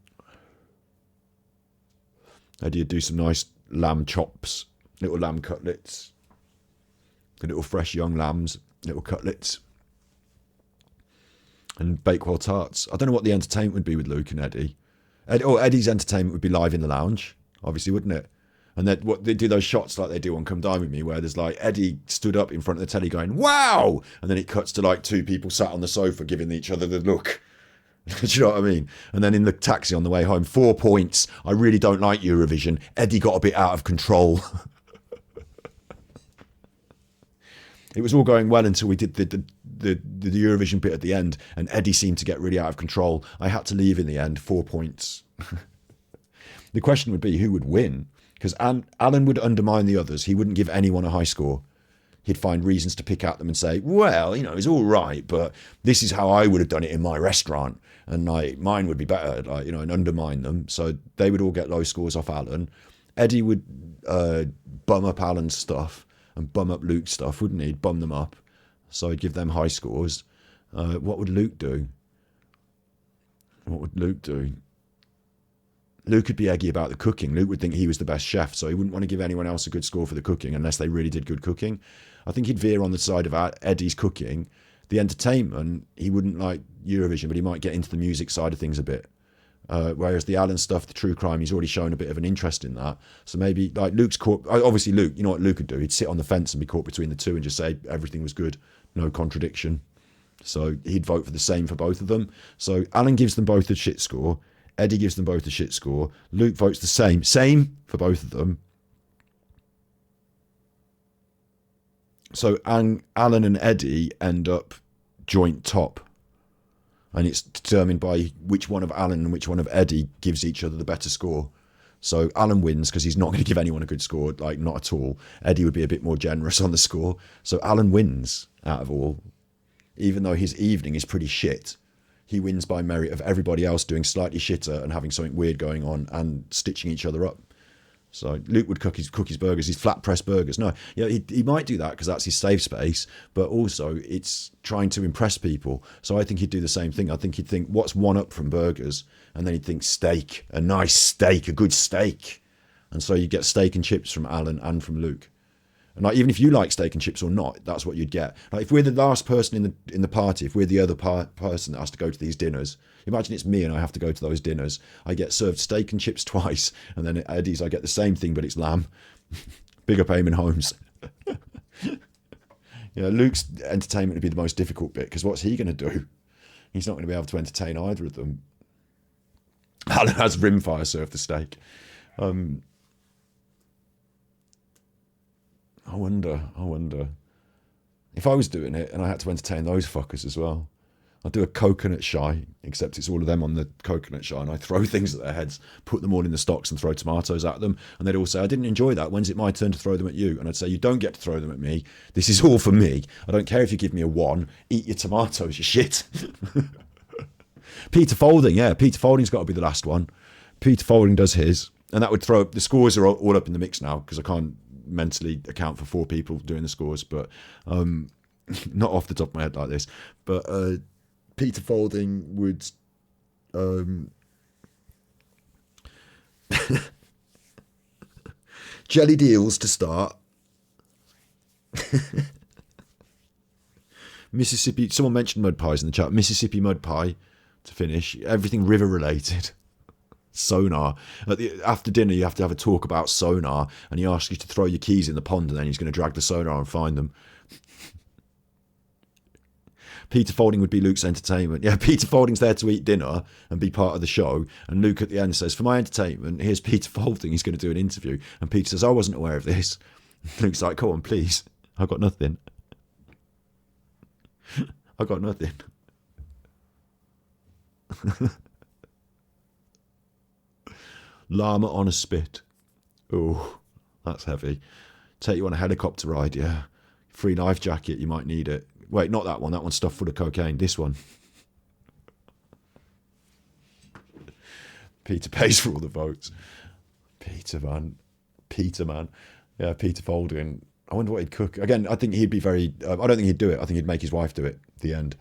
Eddie would do some nice lamb chops, little lamb cutlets, little fresh young lambs, little cutlets, and Bakewell tarts. I don't know what the entertainment would be with Luke and Eddie. Eddie's entertainment would be live in the lounge, obviously, wouldn't it? And then what they do those shots like they do on Come Dine With Me, where there's like Eddie stood up in front of the telly going, "Wow!" And then it cuts to like two people sat on the sofa giving each other the look. Do you know what I mean? And then in the taxi on the way home, 4 points. I really don't like Eurovision. Eddie got a bit out of control. It was all going well until we did the Eurovision bit at the end, and Eddie seemed to get really out of control. I had to leave in the end, 4 points. The question would be who would win, because Alan would undermine the others. He wouldn't give anyone a high score. He'd find reasons to pick at them and say, well, you know, it's all right, but this is how I would have done it in my restaurant, and like mine would be better, like, you know, and undermine them. So they would all get low scores off Alan. Eddie would bum up Alan's stuff and bum up Luke's stuff, wouldn't he? He'd bum them up. So he'd give them high scores. What would Luke do? What would Luke do? Luke would be eggy about the cooking. Luke would think he was the best chef, so he wouldn't want to give anyone else a good score for the cooking unless they really did good cooking. I think he'd veer on the side of Eddie's cooking. The entertainment, he wouldn't like Eurovision, but he might get into the music side of things a bit. Whereas the Alan stuff, the true crime, he's already shown a bit of an interest in that. So maybe like Luke's caught. Obviously, Luke, you know what Luke would do? He'd sit on the fence and be caught between the two and just say everything was good, no contradiction. So he'd vote for the same for both of them. So Alan gives them both a shit score. Eddie gives them both a shit score. Luke votes the same for both of them. So Alan and Eddie end up joint top. And it's determined by which one of Alan and which one of Eddie gives each other the better score. So Alan wins because he's not going to give anyone a good score, like not at all. Eddie would be a bit more generous on the score. So Alan wins out of all. Even though his evening is pretty shit, he wins by merit of everybody else doing slightly shitter and having something weird going on and stitching each other up. So Luke would cook his burgers, his flat press burgers. No, yeah, he might do that because that's his safe space, but also it's trying to impress people. So I think he'd do the same thing. I think he'd think, what's one up from burgers? And then he'd think steak, a nice steak, a good steak. And so you get steak and chips from Alan and from Luke. And like, even if you like steak and chips or not, that's what you'd get. Like if we're the last person in the party, if we're the other person that has to go to these dinners, imagine it's me and I have to go to those dinners. I get served steak and chips twice, and then at Eddie's I get the same thing, but it's lamb. Big up Eamon Holmes. Yeah, Luke's entertainment would be the most difficult bit, because what's he going to do? He's not going to be able to entertain either of them. Alan has Rimfire serve the steak. I wonder. If I was doing it and I had to entertain those fuckers as well, I'd do a coconut shy, except it's all of them on the coconut shy, and I throw things at their heads, put them all in the stocks and throw tomatoes at them, and they'd all say, I didn't enjoy that, when's it my turn to throw them at you? And I'd say, you don't get to throw them at me, this is all for me, I don't care if you give me a 1, eat your tomatoes, you shit. Peter Folding's got to be the last one. Peter Folding does his, and that would throw up, the scores are all up in the mix now, because I can't mentally account for 4 people doing the scores, but not off the top of my head like this, but Peter Folding would jelly deals to start. Mississippi, someone mentioned mud pies in the chat. Mississippi mud pie to finish. Everything river related. Sonar. After dinner, you have to have a talk about sonar, and he asks you to throw your keys in the pond, and then he's going to drag the sonar and find them. Peter Folding would be Luke's entertainment. Yeah, Peter Folding's there to eat dinner and be part of the show, and Luke at the end says, for my entertainment, here's Peter Folding, he's going to do an interview. And Peter says, I wasn't aware of this. Luke's like, come on, please, I've got nothing. I've got nothing. Llama on a spit. Oh, that's heavy. Take you on a helicopter ride, yeah. Free life jacket, you might need it. Wait, not that one. That one's stuffed full of cocaine. This one. Peter pays for all the votes. Peter, man. Yeah, Peter Folding. I wonder what he'd cook. Again, I think he'd be very... I don't think he'd do it. I think he'd make his wife do it at the end.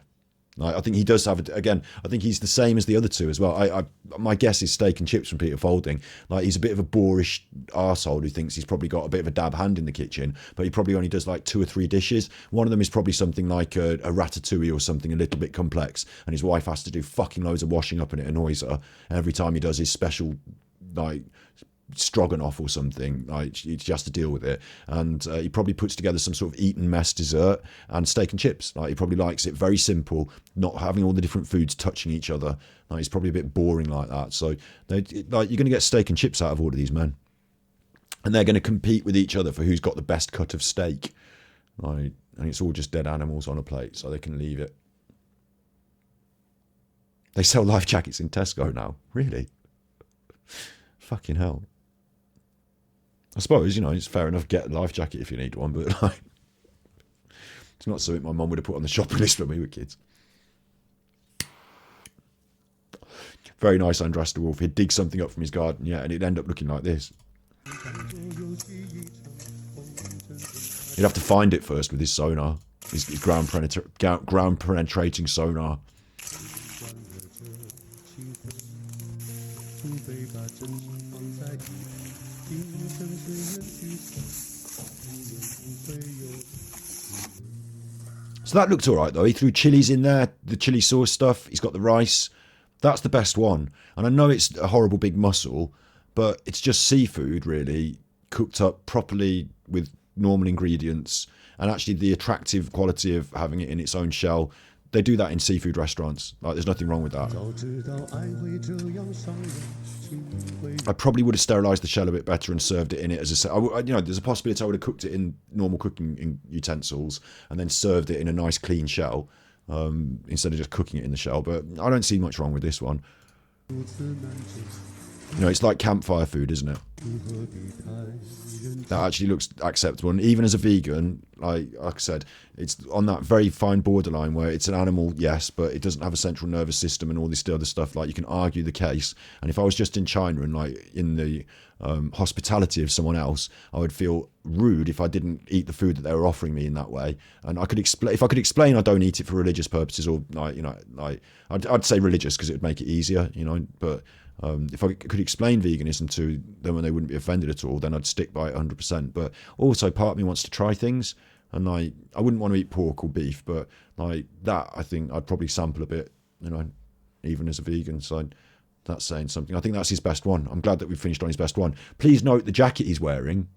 I think he does have... Again, I think he's the same as the other two as well. My guess is steak and chips from Peter Folding. Like, he's a bit of a boorish arsehole who thinks he's probably got a bit of a dab hand in the kitchen, but he probably only does like 2 or 3 dishes. One of them is probably something like a ratatouille or something a little bit complex, and his wife has to do fucking loads of washing up, and it annoys her every time he does his special, like, stroganoff or something. Like, he has to deal with it, and he probably puts together some sort of Eton mess dessert and steak and chips. Like, he probably likes it very simple, not having all the different foods touching each other. Like, he's probably a bit boring like that. So like, you're going to get steak and chips out of all of these men, and they're going to compete with each other for who's got the best cut of steak. Like, and it's all just dead animals on a plate, so they can leave it. They sell life jackets in Tesco now. Really? Fucking hell. I suppose, you know, it's fair enough, get a life jacket if you need one, but like, it's not something my mum would have put on the shopping list when we were kids. Very nice Andras de Wolf. He'd dig something up from his garden, yeah, and it'd end up looking like this. He'd have to find it first with his sonar, his ground penetrating sonar. So that looked all right, though. He threw chilies in there, the chili sauce stuff. He's got the rice. That's the best one. And I know it's a horrible big mussel, but it's just seafood, really, cooked up properly with normal ingredients. And actually the attractive quality of having it in its own shell, they do that in seafood restaurants. Like, there's nothing wrong with that. I probably would have sterilised the shell a bit better and served it in it as a... You know, there's a possibility I would have cooked it in normal cooking utensils and then served it in a nice clean shell instead of just cooking it in the shell. But I don't see much wrong with this one. You know, it's like campfire food, isn't it? That actually looks acceptable. And even as a vegan, like I said, it's on that very fine borderline where it's an animal, yes, but it doesn't have a central nervous system and all this other stuff. Like, you can argue the case. And if I was just in China and like in the hospitality of someone else, I would feel rude if I didn't eat the food that they were offering me in that way. And I could explain, if I could explain I don't eat it for religious purposes, or like, you know, like I'd say religious because it would make it easier, you know, but if I could explain veganism to them and they wouldn't be offended at all, then I'd stick by it 100%. But also, part of me wants to try things, and like, I wouldn't want to eat pork or beef, but like that, I think I'd probably sample a bit, you know, even as a vegan. So that's saying something. I think that's his best one. I'm glad that we've finished on his best one. Please note the jacket he's wearing.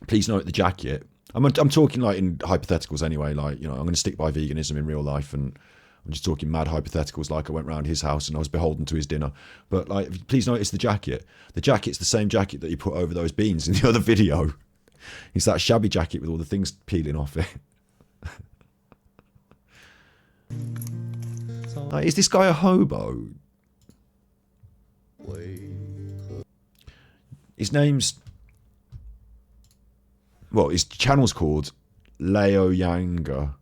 Please note the jacket. I'm talking like in hypotheticals anyway. Like, you know, I'm going to stick by veganism in real life, and I'm just talking mad hypotheticals, like I went round his house and I was beholden to his dinner. But like, please notice the jacket. The jacket's the same jacket that he put over those beans in the other video. It's that shabby jacket with all the things peeling off it. Like, is this guy a hobo? His name's... Well, his channel's called Leo Yanga.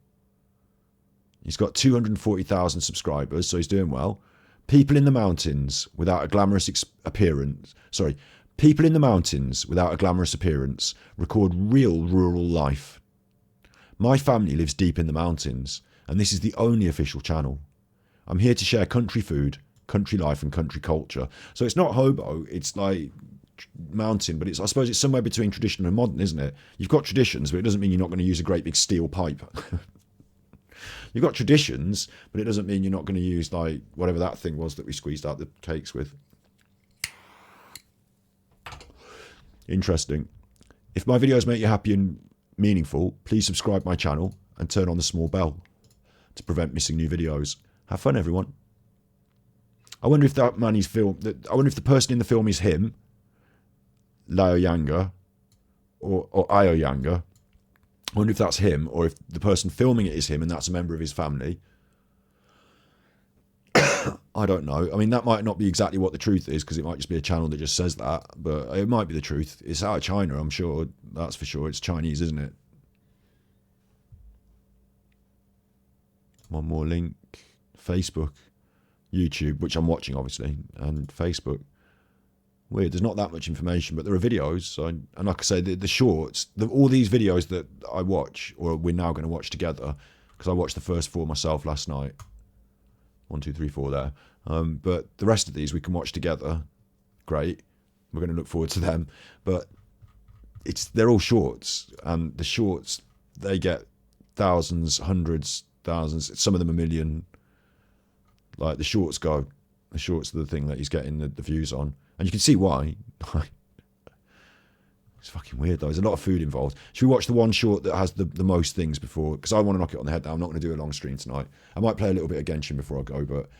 He's got 240,000 subscribers, so he's doing well. People in the mountains without a glamorous appearance. Sorry. People in the mountains without a glamorous appearance record real rural life. My family lives deep in the mountains, and this is the only official channel. I'm here to share country food, country life, and country culture. So it's not hobo, it's like mountain, but it's, I suppose it's somewhere between tradition and modern, isn't it? You've got traditions, but it doesn't mean you're not going to use a great big steel pipe. You've got traditions, but it doesn't mean you're not going to use like whatever that thing was that we squeezed out the cakes with. Interesting. If my videos make you happy and meaningful, please subscribe my channel and turn on the small bell to prevent missing new videos. Have fun, everyone. I wonder if that man he's filmed. I wonder if the person in the film is him, Lao Yanga, or Io Yanga. I wonder if that's him, or if the person filming it is him and that's a member of his family. I don't know. I mean, that might not be exactly what the truth is, because it might just be a channel that just says that, but it might be the truth. It's out of China, I'm sure. That's for sure. It's Chinese, isn't it? One more link. Facebook, YouTube, which I'm watching obviously, and Facebook. Weird. There's not that much information, but there are videos. So, and like I say, the shorts, all these videos that I watch, or we're now going to watch together, because I watched the first 4 myself last night. 1, 2, 3, 4 there. But the rest of these we can watch together. Great. We're going to look forward to them. But they're all shorts, and the shorts, they get thousands, hundreds, thousands. Some of them a million. Like the shorts go. The shorts are the thing that he's getting the views on. And you can see why. It's fucking weird though. There's a lot of food involved. Should we watch the one short that has the most things before? Because I want to knock it on the head now. I'm not going to do a long stream tonight. I might play a little bit of Genshin before I go, but...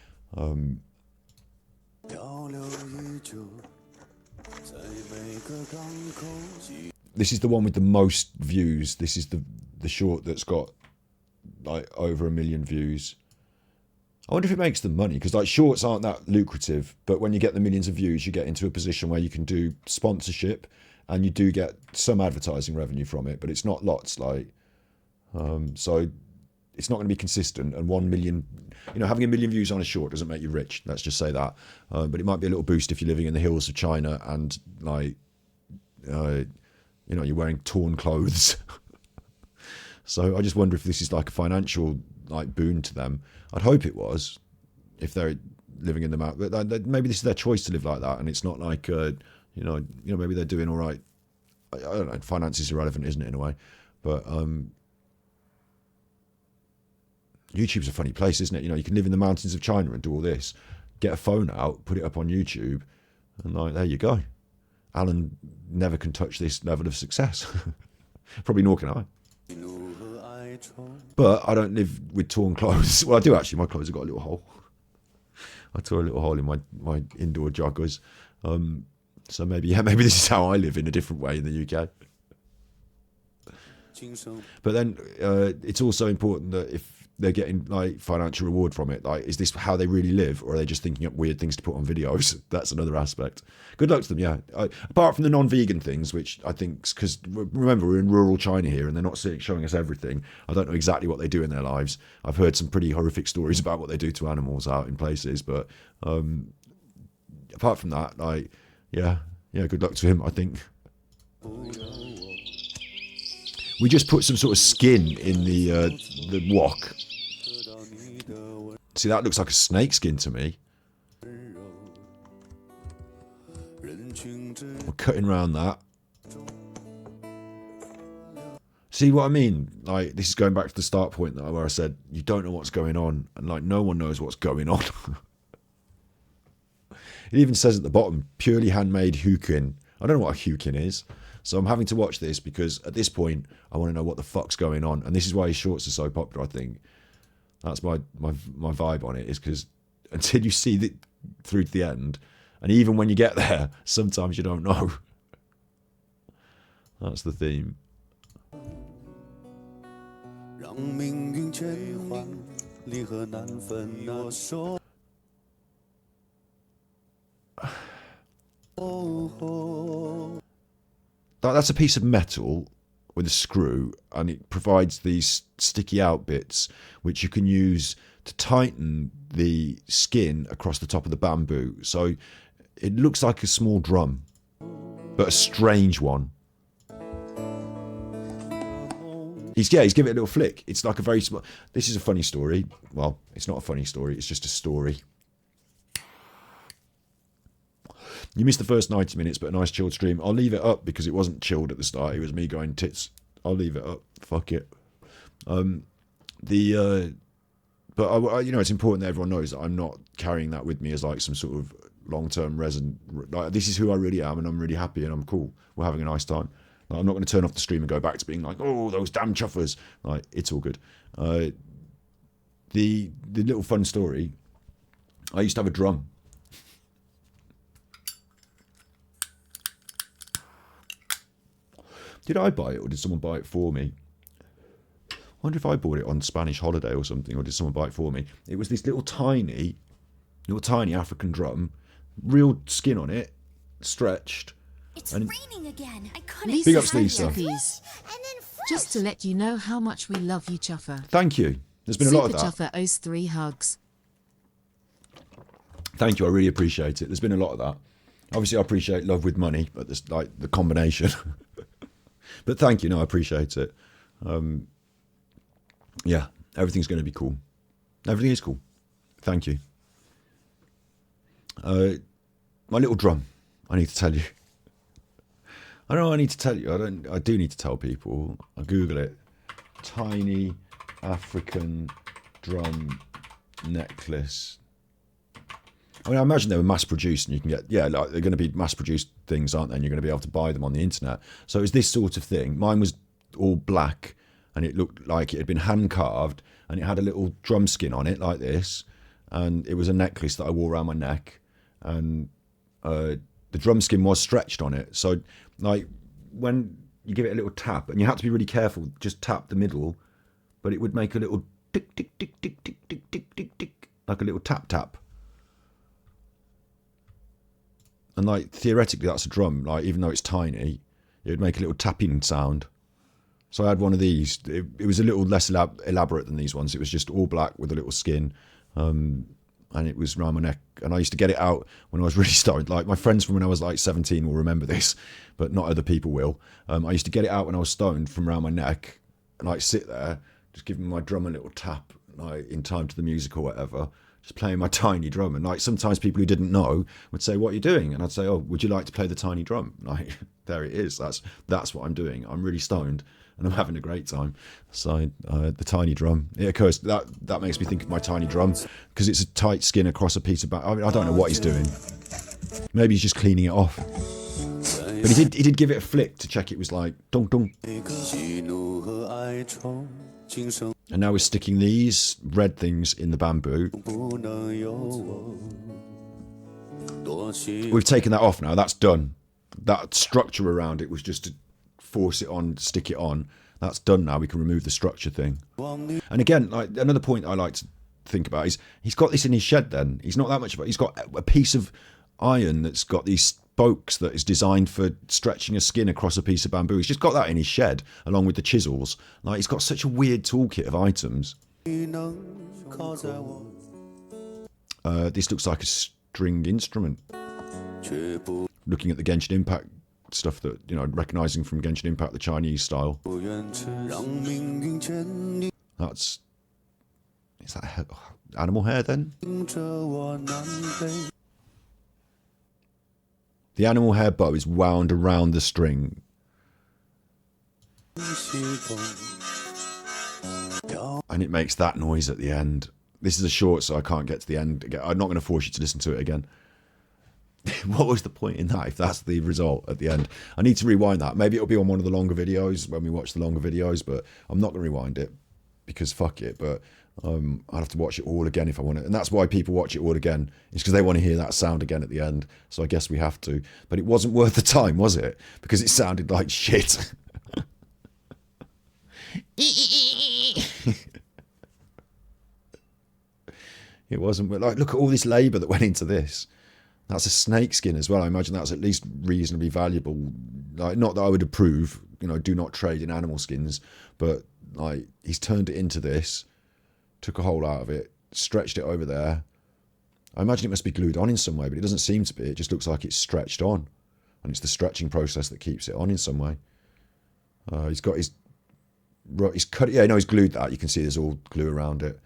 This is the one with the most views. This is the short that's got like over 1 million views. I wonder if it makes them money, because like shorts aren't that lucrative, but when you get the millions of views, you get into a position where you can do sponsorship, and you do get some advertising revenue from it, but it's not lots. Like, so it's not going to be consistent. And 1 million, having 1 million views on a short doesn't make you rich. Let's just say that. But it might be a little boost if you're living in the hills of China and like, you're wearing torn clothes. So I just wonder if this is like a financial like boon to them. I'd hope it was, if they're living in the mountain. But maybe this is their choice to live like that, and it's not like maybe they're doing all right. I don't know. Finance is irrelevant, isn't it, in a way? But YouTube's a funny place, isn't it? You can live in the mountains of China and do all this, get a phone out, put it up on YouTube, and like there you go. Alan never can touch this level of success. Probably nor can I. But I don't live with torn clothes. Well, I do actually. My clothes have got a little hole. I tore a little hole in my indoor joggers. So maybe this is how I live in a different way in the UK. But then it's also important that if they're getting like financial reward from it, like is this how they really live, or are they just thinking up weird things to put on videos? That's another aspect. Good luck to them. Yeah, apart from the non-vegan things, which I think, because remember we're in rural China here and they're not showing us everything. I don't know exactly what they do in their lives. I've heard some pretty horrific stories about what they do to animals out in places, but apart from that, like yeah, good luck to him, I think. We just put some sort of skin in the wok. See, that looks like a snake skin to me. We're cutting around that. See what I mean? Like, this is going back to the start point where I said you don't know what's going on, and like no one knows what's going on. It even says at the bottom, purely handmade Hukin. I don't know what a Hukin is. So I'm having to watch this because at this point I want to know what the fuck's going on, and this is why his shorts are so popular. I think that's my vibe on it, is because until you see through to the end, and even when you get there, sometimes you don't know. That's the theme. That's a piece of metal with a screw, and it provides these sticky out bits which you can use to tighten the skin across the top of the bamboo. So it looks like a small drum, but a strange one. He's giving it a little flick. It's like a very small... This is a funny story. Well, it's not a funny story, it's just a story. You missed the first 90 minutes, but a nice chilled stream. I'll leave it up because it wasn't chilled at the start. It was me going tits. I'll leave it up. Fuck it. But it's important that everyone knows that I'm not carrying that with me as like some sort of long-term resident. Like, this is who I really am, and I'm really happy, and I'm cool. We're having a nice time. Like, I'm not going to turn off the stream and go back to being like, oh, those damn chuffers. Like, it's all good. The little fun story. I used to have a drum. Did I buy it, or did someone buy it for me? I wonder if I bought it on Spanish holiday or something, or did someone buy it for me? It was this little tiny African drum, real skin on it, stretched. It's raining again. I couldn't. Big ups, Lisa. Please. Just to let you know how much we love you, Chuffer. Thank you. There's been a lot of Super that. Chuffer owes 3 hugs. Thank you. I really appreciate it. There's been a lot of that. Obviously, I appreciate love with money, but there's like the combination. But thank you. No, I appreciate it. Yeah, everything's going to be cool. Everything is cool. Thank you. My little drum. I need to tell you. I don't know. I need to tell you. I do need to tell people. I Google it. Tiny African drum necklace. I mean, I imagine they were mass produced, and you can get, yeah, like they're going to be mass produced things, aren't they? And you're going to be able to buy them on the internet. So it's this sort of thing. Mine was all black, and it looked like it had been hand carved, and it had a little drum skin on it like this, and it was a necklace that I wore around my neck, and the drum skin was stretched on it. So like when you give it a little tap, and you had to be really careful, just tap the middle, but it would make a little tick tick tick tick tick tick tick tick tick, like a little tap tap. And like theoretically that's a drum, like even though it's tiny, it would make a little tapping sound. So I had one of these. It was a little less elaborate than these ones. It was just all black with a little skin, and it was around my neck. And I used to get it out when I was really stoned. Like my friends from when I was like 17 will remember this, but not other people will. I used to get it out when I was stoned from around my neck, and I'd sit there just giving my drum a little tap, like in time to the music or whatever. Just playing my tiny drum, and like sometimes people who didn't know would say, "What are you doing?" And I'd say, "Oh, would you like to play the tiny drum?" Like there it is. That's what I'm doing. I'm really stoned, and I'm having a great time. So the tiny drum, it occurs that makes me think of my tiny drum because it's a tight skin across a piece of. I mean, I don't know what he's doing. Maybe he's just cleaning it off. But he did give it a flick to check it was like dong dong. And now we're sticking these red things in the bamboo. We've taken that off now. That's done. That structure around it was just to force it on, stick it on. That's done now. We can remove the structure thing. And again, like another point I like to think about is he's got this in his shed then. He's not that much of it. He's got a piece of iron that's got these spokes that is designed for stretching a skin across a piece of bamboo. He's just got that in his shed along with the chisels. Like he's got such a weird toolkit of items. This looks like a string instrument. Looking at the Genshin Impact stuff that, you know, recognizing from Genshin Impact the Chinese style. Is that animal hair then? The animal hair bow is wound around the string. And it makes that noise at the end. This is a short, so I can't get to the end again. I'm not going to force you to listen to it again. What was the point in that if that's the result at the end? I need to rewind that. Maybe it'll be on one of the longer videos when we watch the longer videos, but I'm not going to rewind it because fuck it. But I'll have to watch it all again if I want to. And that's why people watch it all again. It's because they want to hear that sound again at the end. So I guess we have to. But it wasn't worth the time, was it? Because it sounded like shit. It wasn't like, look at all this labour that went into this. That's a snake skin as well. I imagine that's at least reasonably valuable. Like, not that I would approve, you know, do not trade in animal skins, but like he's turned it into this, took a hole out of it, stretched it over there. I imagine it must be glued on in some way, but it doesn't seem to be. It just looks like it's stretched on, and it's the stretching process that keeps it on in some way. He's got he's cut. Yeah, no, he's glued that. You can see there's all glue around it.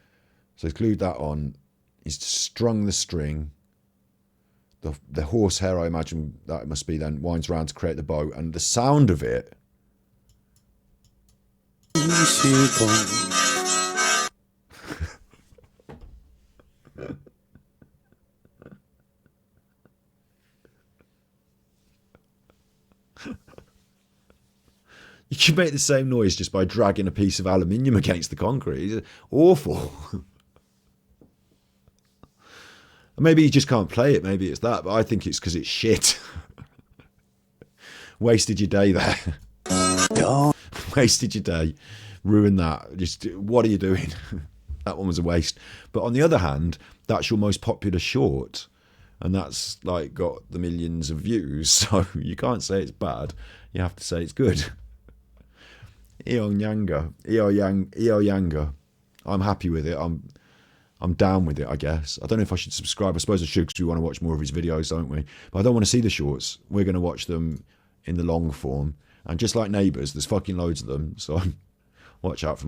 So he's glued that on. He's strung the string. The horsehair, I imagine that it must be, then winds around to create the bow, and the sound of it. You can make the same noise just by dragging a piece of aluminium against the concrete. It's awful. Maybe you just can't play it. Maybe it's that. But I think it's because it's shit. Wasted your day there. Wasted your day. Ruined that. Just, what are you doing? That one was a waste. But on the other hand, that's your most popular short. And that's like got the millions of views. So you can't say it's bad. You have to say it's good. Io Yanga. I'm happy with it. I'm down with it, I guess. I don't know if I should subscribe. I suppose I should because we want to watch more of his videos, don't we? But I don't want to see the shorts. We're going to watch them in the long form. And just like Neighbours, there's fucking loads of them. So watch out for